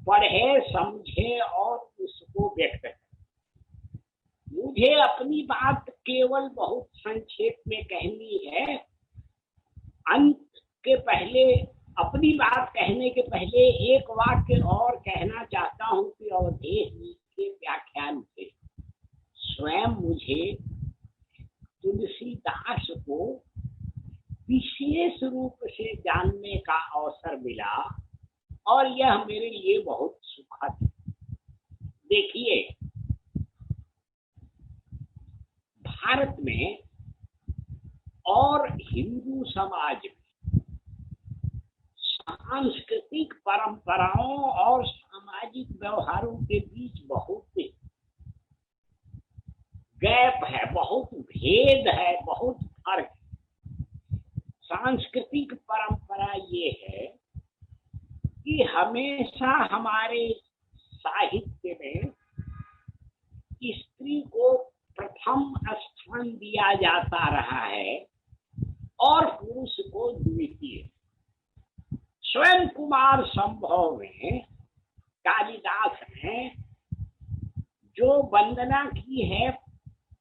पढ़े, समझे और उसको व्यक्त करे। मुझे अपनी बात केवल बहुत संक्षेप में कहनी है। अंत के पहले, अपनी बात कहने के पहले एक वाक्य और कहना चाहता हूं कि अवधेश जी के व्याख्यान से स्वयं मुझे तुलसीदास को विशेष रूप से जानने का अवसर मिला, और यह मेरे लिए बहुत सुखद है। देखिए, भारत में और हिंदू समाज में सांस्कृतिक परंपराओं और सामाजिक व्यवहारों के बीच बहुत गैप है, बहुत भेद है, बहुत फर्क है। सांस्कृतिक परंपरा ये है कि हमेशा हमारे साहित्य में स्त्री को प्रथम स्थान दिया जाता रहा है और पुरुष को द्वितीय। स्वयं कुमार संभव में कालिदास ने जो वंदना की है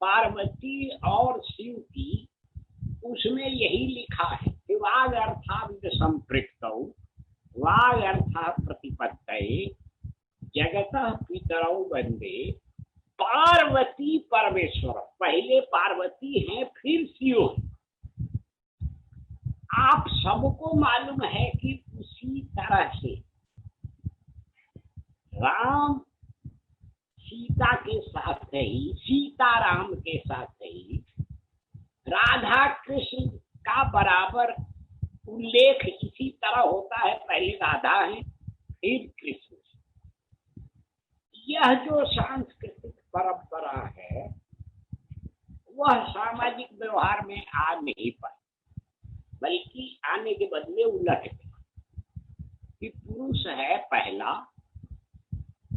पार्वती और शिव की, उसमें यही लिखा है कि वाग अर्थाविद संपृक्तौ वाग अर्था प्रतिपत्तये जगतः पितरौ वंदे पार्वती परमेश्वर। पहले पार्वती है, फिर शिव। आप सबको मालूम है कि उसी तरह से राम सीता के साथ ही, सीता राम के साथ ही राधा कृष्ण का बराबर उल्लेख इसी तरह होता है। पहले राधा है, फिर कृष्ण। यह जो सांस्कृतिक परंपरा है वह सामाजिक व्यवहार में आ नहीं पाई, बल्कि आने के बदले उलट गया कि पुरुष है पहला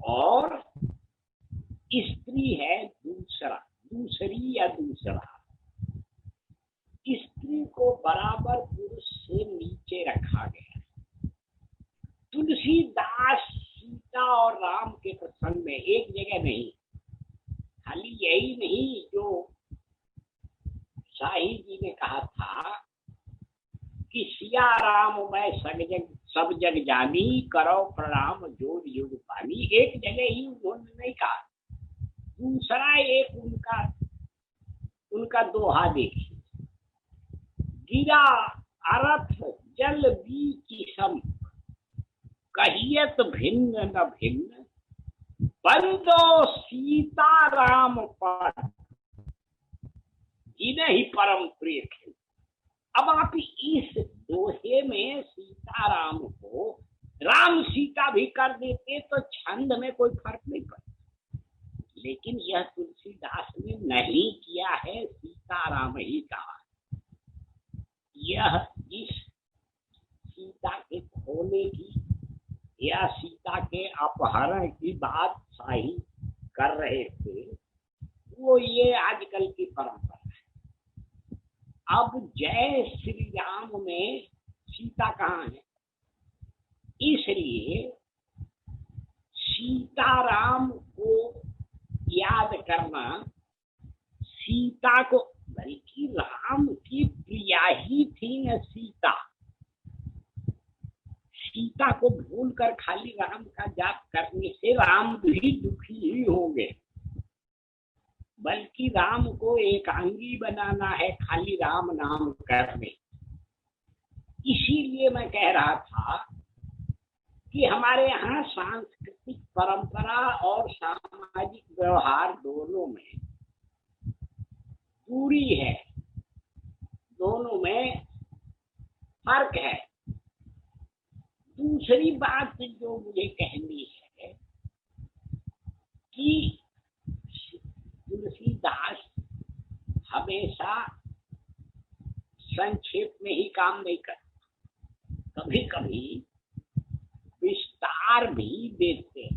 और स्त्री है दूसरा, दूसरी या दूसरा। स्त्री को बराबर पुरुष से नीचे रखा गया। तुलसीदास सीता और राम के प्रसंग में एक जगह नहीं, खाली यही नहीं जो शाही जी ने कहा था कि सिया राम मैं सब जग जानी, करो प्रणाम जोड़ युग पानी। एक जगह ही उन्होंने नहीं कहा। दूसरा एक उनका दोहा देखिए, गिरा अरथ जल बीच सम कहियत भिन्न न भिन्न बंदो सीता राम पर जिन्हीं परम प्रिय थे। अब आप इस दोहे में सीता राम को राम सीता भी कर देते तो छंद में कोई फर्क नहीं पड़ता, लेकिन यह तुलसीदास ने नहीं किया है, सीता राम ही कहा। यह इस सीता के खोने की या सीता के अपहरण की बात शाही कर रहे थे, वो ये आजकल की परंपरा है। अब जय श्री राम में सीता कहाँ है? इसलिए सीता राम को याद करना, सीता को, बल्कि राम की प्रिया ही थी न सीता। सीता को भूलकर खाली राम का जाप करने से राम भी दुखी ही होंगे, बल्कि राम को एकांगी बनाना है खाली राम नाम करने। इसीलिए मैं कह रहा था कि हमारे यहाँ सांस्कृतिक परंपरा और सामाजिक व्यवहार दोनों में दूरी है, दोनों में फर्क है। दूसरी बात जो मुझे कहनी है कि तुलसीदास हमेशा संक्षेप में ही काम नहीं करता, कभी कभी विस्तार भी देते।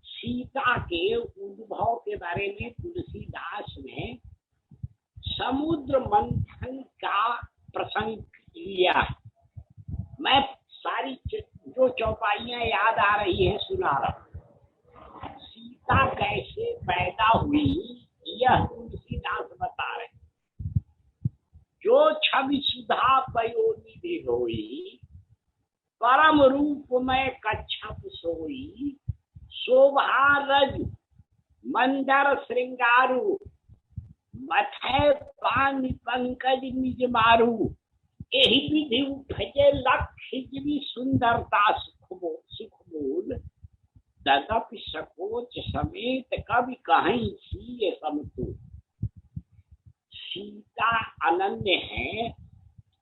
सीता के उद्भव के बारे में तुलसीदास ने समुद्र मंथन का प्रसंग लिया। मैं सारी जो चौपाइयां याद आ रही है सुना रहा हूं। सीता कैसे पैदा हुई यह तुलसीदास बता रहे। जो छवि सुधा पयोनिधि होई, परम रूप में कच्छप सोई, शोभा रज मंदर श्रृंगारू, मथै पानी पंकज निज मारू, एहि विधि उपजे लक्ष्य जीवी सुंदरता सुखमूल, तदपि सकोच समेत कवि कहीं सीय समतुल। सीता अनन्य है,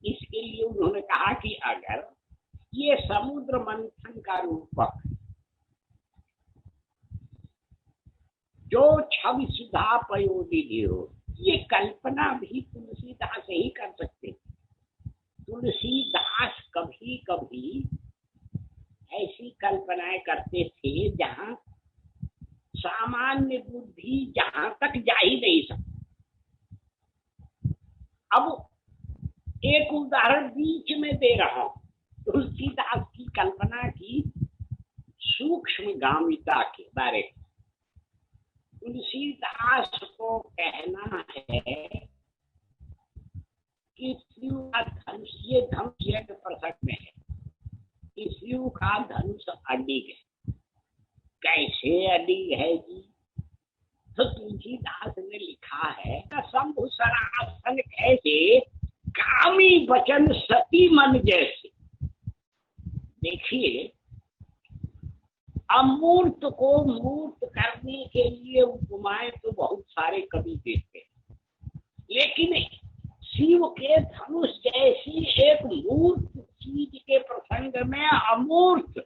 इसके लिए उन्होंने कहा कि अगर ये समुद्र मंथन का रूपक जो छवि सुधा पयोनिधि हो, ये कल्पना भी तुलसीदास ही कर सकते। तुलसीदास कभी कभी ऐसी कल्पनाएं करते थे जहां सामान्य बुद्धि जहां तक जा ही नहीं सकती। अब एक उदाहरण बीच में दे रहा हूं, तुलसीदास की कल्पना की सूक्ष्मगामिता के बारे में। तुलसीदास को कहना है कि शिव का धनुष, ये धनुष यज्ञ प्रसंग में है कि शिव का धनुष अडिग है। कैसे अडिग है जी? तो तुलसीदास ने लिखा है शंभु सरासन कैसे, कामी वचन सती मन जैसे। देखिए, अमूर्त को मूर्त करने के लिए उपमाएं तो बहुत सारे कवि देते हैं, लेकिन शिव के धनुष जैसी एक मूर्त चीज के प्रसंग में अमूर्त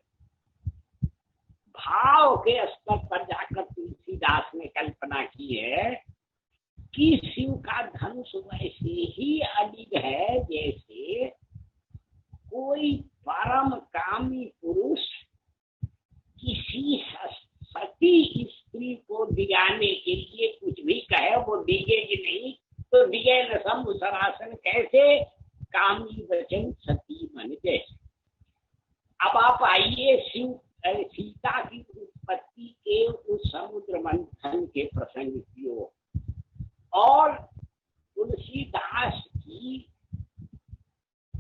भाव के स्तर पर जाकर तुलसीदास ने कल्पना की है कि शिव का धनुष वैसे ही अडिग है जैसे कोई परम कामी पुरुष किसी सती स्त्री को दिगाने के लिए कुछ भी कहे वो दिगेगी नहीं, तो दिगे न शंभु सरासन कैसे, कामी वचन सती मन जैसे। अब आप आइए सीता की उत्पत्ति के उस समुद्र मंथन के प्रसंग की ओर और तुलसीदास की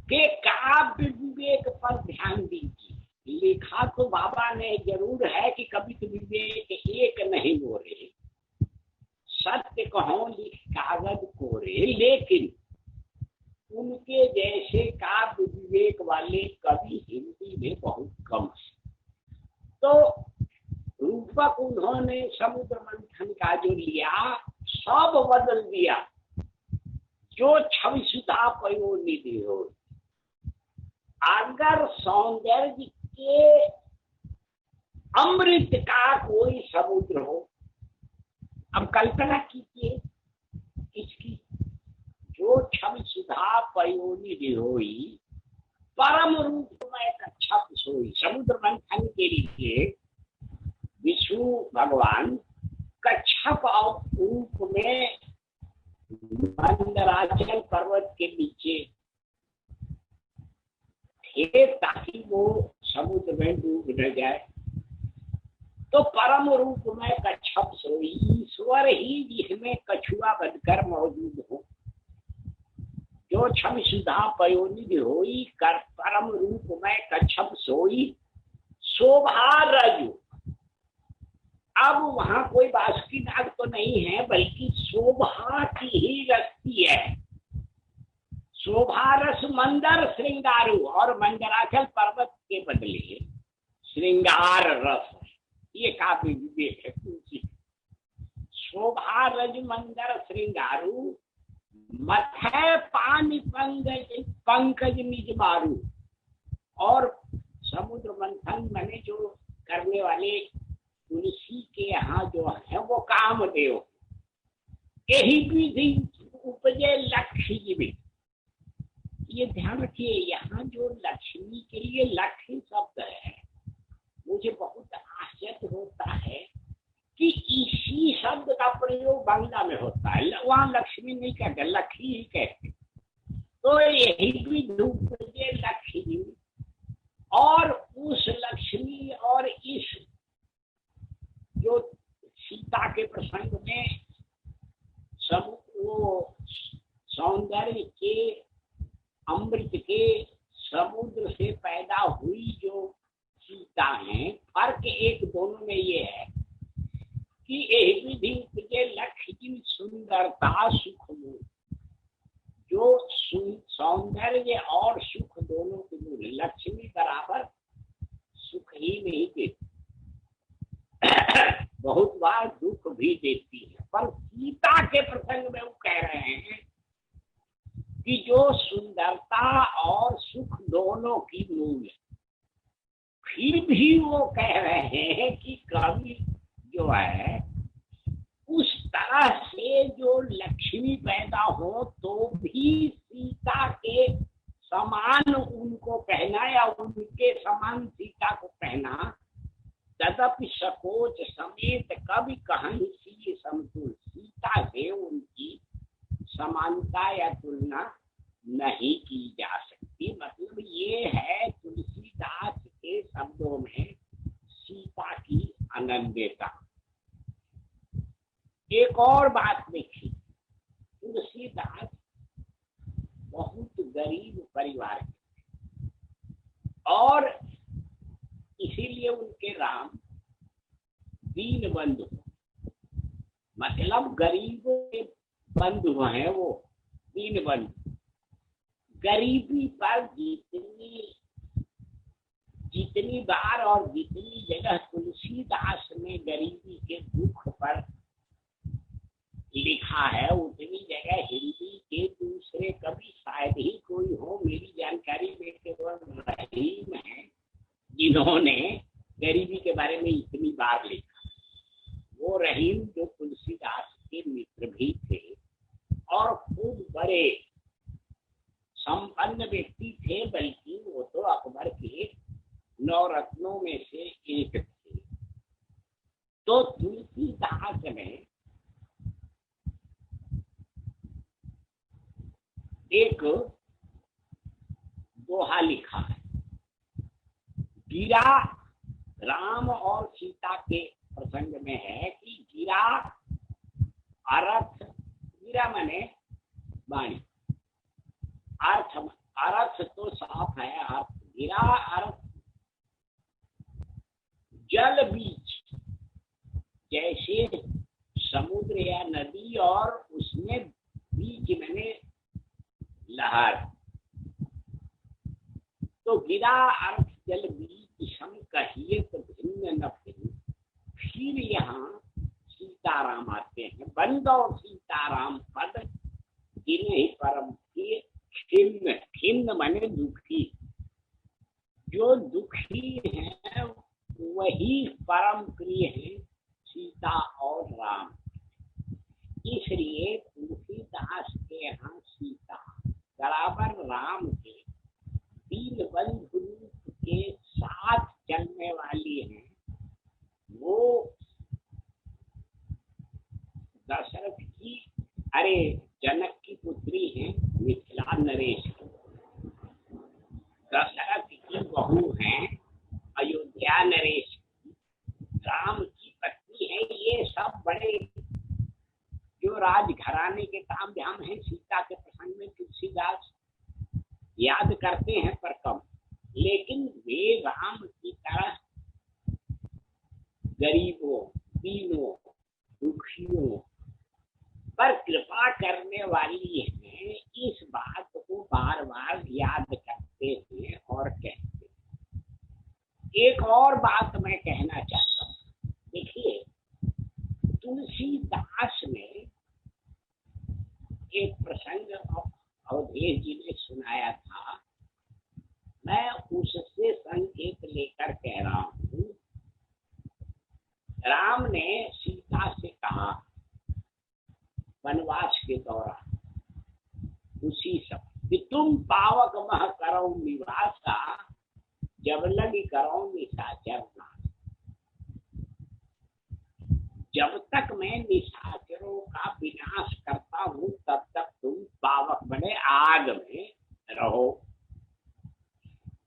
के काव्य विवेक पर ध्यान दीजिए। लिखा तो बाबा ने जरूर है कि कभी तो विवेक एक नहीं हो रहे, सत्य कहो लिख कागज कोरे, लेकिन उनके जैसे काव्य विवेक वाले कवि हिंदी में बहुत कम है। तो रूपक उन्होंने समुद्र मंथन का जो लिया सब बदल दिया। जो छवि सुधा पयोनिधि हो, अगर सौंदर्य के अमृत का कोई समुद्र हो, अब कल्पना कीजिए इसकी, जो छवि सुधा पयोनिधि होई, परम रूप में कच्छप सोई। समुद्र मंथन के लिए विष्णु भगवान कच्छप रूप में मंदराचल पर्वत के नीचे थे ताकि वो समुद्र में डूब न जाए। तो परम रूप में कच्छप सोई, ईश्वर ही जिसमें कछुआ बनकर मौजूद हो, जो जो छवि सुधा पयोनिधि होई, कर परम रूप में कच्छप सोई, शोभा रजु। अब वहां कोई बासुकी नाग तो नहीं है, बल्कि शोभा की ही रस्ती है। शोभा रस मंदर श्रृंगारू, और मंदराचल पर्वत के बदले श्रृंगार रस है। ये काफी विवेक है तुलसी। शोभा रज मंदर श्रृंगारू, मथै पानी पंकज पंकज निज मारू। और समुद्र मंथन मैंने जो करने वाले तुलसी के यहाँ जो है वो कामदेव। यही विधि उपजे लक्ष्मी भी। ये ध्यान रखिए, यहाँ जो लक्ष्मी के लिए लक्ष्मी शब्द है, मुझे बहुत आश्चर्य होता है कि इसी शब्द का प्रयोग बांग्ला में होता है, वहां लक्ष्मी नहीं कहते, लक्ष्मी ही कहते। तो यही भी उपजे लक्ष्मी, और उस लक्ष्मी और इस जो सीता के प्रसंग में सब वो सौंदर्य के अमृत के समुद्र से पैदा हुई जो सीता है, फर्क एक दोनों में ये है कि एक विधि उपजे लक्ष्य की सुंदरता सुख मूल। जो सौंदर्य और सुख दोनों के मूल, लक्ष्मी बराबर सुख ही नहीं देती, बहुत बार दुख भी देती है। पर सीता के प्रसंग में वो कह रहे हैं कि जो सुंदरता और सुख दोनों की मूल है। फिर भी वो कह रहे हैं कि कवि जो है उस तरह से जो लक्ष्मी पैदा हो तो भी सीता के समान उनको कहना या उनके समान सीता को कहना, तदपि सकोच समेत कवि कहीं सी समतुल। सीता से उनकी समानता या तुलना नहीं की जा सकती। मतलब ये है तुलसीदास के शब्दों में सीता की अनन्यता। एक और बात देखिए, तुलसीदास बहुत गरीब परिवार के और इसीलिए उनके राम दीन बंधु, मतलब गरीबों के बंधु हैं वो, दीन बंधु। गरीबी पर जितनी बार और जितनी जगह तुलसीदास ने गरीबी के दुख पर लिखा है, उतनी जगह हिंदी के दूसरे कवि शायद ही कोई हो, मेरी जानकारी में केवल रहीम है जिन्होंने गरीबी के बारे में इतनी बार लिखा। वो रहीम जो तुलसीदास के मित्र भी थे और खूब बड़े संपन्न व्यक्ति थे, बल्कि वो तो अकबर के 9 रत्नों में से एक थे। तो तुलसीदास ने एक दोहा लिखा है, गिरा राम और सीता के प्रसंग में है कि गिरा अर्थ, गिरा माने वाणी, अर्थ तो साफ है, अर्थ गिरा अर्थ जल बीच, जैसे समुद्र या नदी और उसमें बीच मैंने लहर। तो गिरा अर्थ जल बीच सम कहिए तो भिन्न न भिन्न। फिर यहाँ सीताराम आते हैं, बंद और सीताराम पद गिने ही परम खिन्न, खिन्न माने दुखी। जो दुखी है वही परम प्रिय है सीता और राम। इसलिए तुलसीदास के यहाँ सीता बराबर राम के दीन बंधु रूप के साथ चलने वाली है। वो दशरथ की, अरे जनक की पुत्री है मिथिला नरेश, दशरथ की बहू है अयोध्या नरेश, राम की पत्नी है। ये सब बड़े जो जो राजघराने के ताम झाम है, सीता के प्रसंग में तुलसीदास याद करते हैं पर कम, लेकिन वे राम की तरह गरीबों, दीनों, दुखियों पर कृपा करने वाली है, इस बात को बार बार याद करते हैं और कहते हैं। एक और बात मैं कहना चाहता हूँ, देखिए तुलसीदास ने एक प्रसंग अवधेश जी ने सुनाया था, मैं उससे संकेत लेकर कह रहा हूँ। राम ने सीता से कहा वनवास के दौरान, उसी समय कि तुम पावक मह करो निवासा, जब लगी करो निशाचर नाश। जब तक मैं निशाचरों का विनाश करता हूँ तब तक तुम पावक बने आग में रहो।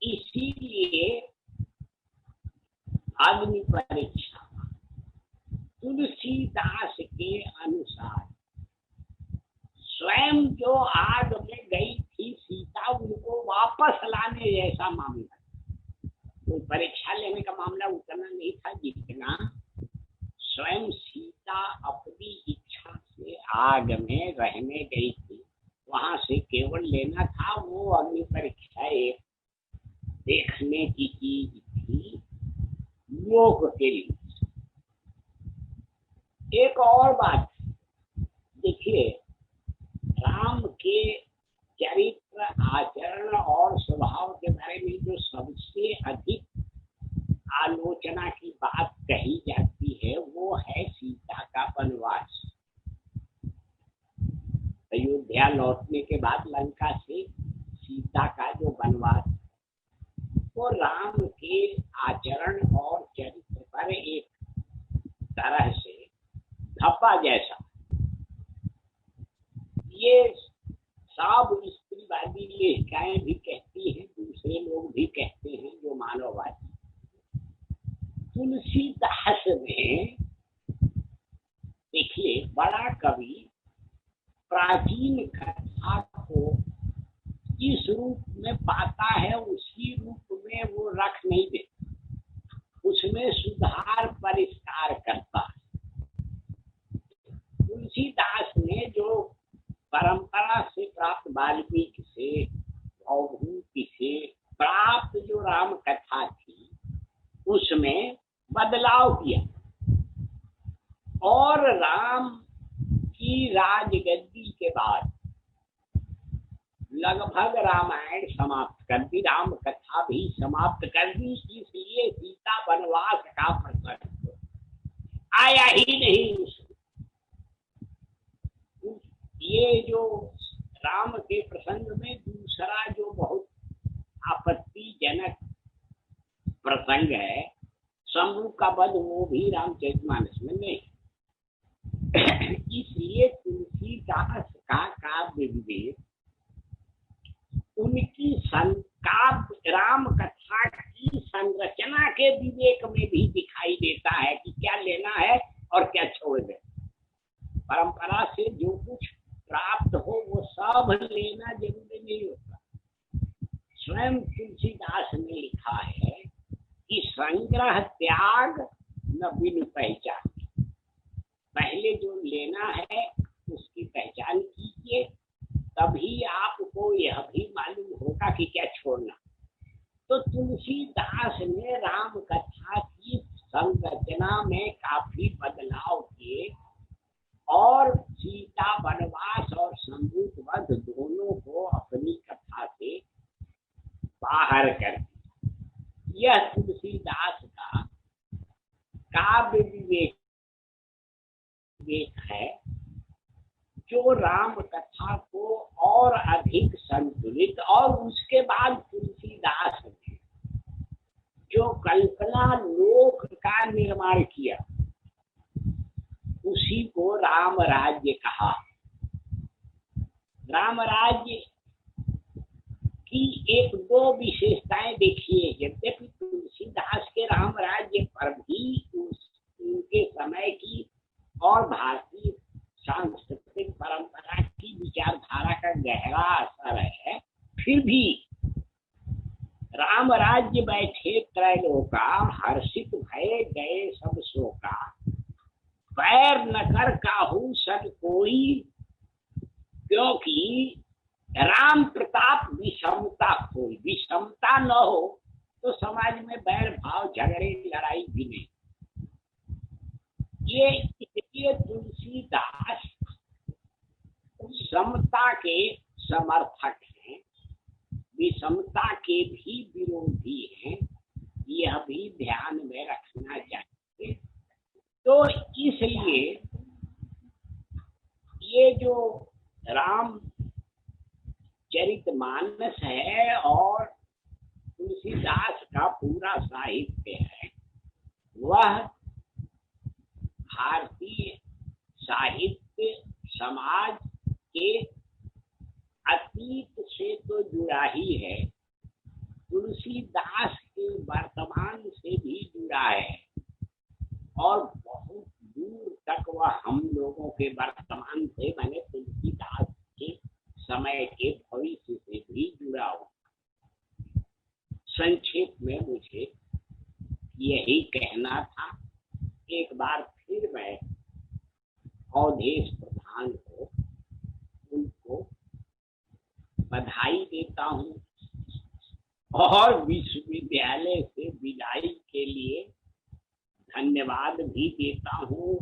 इसीलिए अग्नि परीक्षा तुलसीदास के अनुसार स्वयं जो आग में गई थी सीता, उनको वापस लाने जैसा मामला, कोई परीक्षा लेने का मामला उतना नहीं था जितना स्वयं सीता अपनी इच्छा से आग में रहने गई थी। वहां से केवल लेना था वो अग्नि परीक्षा, एक देखने की चीज थी लोक के लिए। एक और बात देखिए, राम के चरित्र, आचरण और स्वभाव के बारे में जो सबसे अधिक आलोचना की बात कही जाती है वो है सीता का वनवास। अयोध्या लौटने के बाद लंका से सीता का जो वनवास, वो राम के आचरण और चरित्र पर एक तरह से धब्बा जैसा। ये सब स्त्रीवादी लेखिकाएं भी कहती हैं, दूसरे लोग भी कहते हैं जो मानववादी। तुलसीदास ने देखिए बड़ा कवि प्राचीन कथा को जिस रूप में पाता है उसी रूप में वो रख नहीं देता, उसमें सुधार परिष्कार करता है। तुलसीदास ने जो परंपरा से प्राप्त, वाल्मीकि से, भवभूति से प्राप्त जो राम कथा थी उसमें बदलाव किया और राम की राजगद्दी के बाद लगभग रामायण समाप्त कर दी, राम कथा भी समाप्त कर दी। इसलिए सीता वनवास का प्रसंग आया ही नहीं। ये जो राम के प्रसंग में दूसरा जो बहुत आपत्तिजनक प्रसंग है शंभु का वध, वो भी रामचरितमानस में नहीं। इसलिए तुलसीदास का काव्य विवेक उनकी राम कथा की संरचना के विवेक में भी दिखाई देता है कि क्या लेना है और क्या छोड़ दे। परंपरा से जो कुछ प्राप्त हो वो सब लेना जरूरी नहीं होता। स्वयं तुलसीदास ने लिखा है कि संग्रह त्याग न बिन पहचान। पहले जो लेना है उसकी पहचान कीजिए, तभी आपको यह भी मालूम होगा कि क्या छोड़ना। तो तुलसीदास ने राम कथा की संरचना में काफी बदलाव किए और सीता वनवास और शंभु वध दोनों को अपनी कथा से बाहर कर दिया। यह तुलसीदास का काव्य विवेक है जो राम कथा को और अधिक संतुलित, और उसके बाद तुलसीदास ने जो कल्पना लोक का निर्माण किया उसी को राम राज्य कहा। राम राज्य की एक दो विशेषताएं देखिए। यद्यपि तुलसीदास के राम राज्य पर भी उनके समय की और भारतीय सांस्कृतिक विचारधारा का गहरा असर है। फिर भी राम राज्य बैठे त्रैलोका, हर्षित भय गए सब शोका, पैर न कर काहू सद कोई, क्योंकि राम प्रताप विषमता कोई। विषमता न हो तो समाज में बैर भाव झगड़े लड़ाई भी नहीं। ये इसलिए तुलसीदास समता के समर्थक हैं, विषमता के भी विरोधी हैं, यह भी ध्यान में रखना चाहिए। तो इसलिए ये जो राम चरितमानस है और तुलसीदास का पूरा साहित्य है, वह भारतीय साहित्य समाज के अतीत से तो जुड़ा ही है, तुलसीदास के वर्तमान से भी जुड़ा है और बहुत दूर तक वह हम लोगों के वर्तमान से, मैंने तुलसीदास के समय के भविष्य से भी जुड़ा हुआ। संक्षेप में मुझे यही कहना था। एक बार फिर मैं अवधेश प्रधान को, उनको बधाई देता हूँ और विश्वविद्यालय से विदाई के लिए धन्यवाद भी देता हूँ।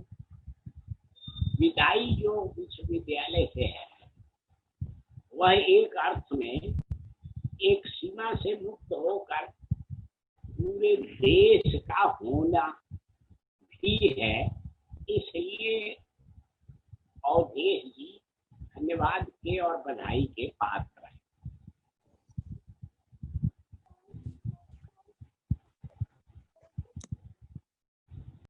विदाई जो विश्वविद्यालय से है वह एक अर्थ में एक सीमा से मुक्त होकर पूरे देश का होना भी है। इसलिए अवधेश जी धन्यवाद के और बधाई के पात्र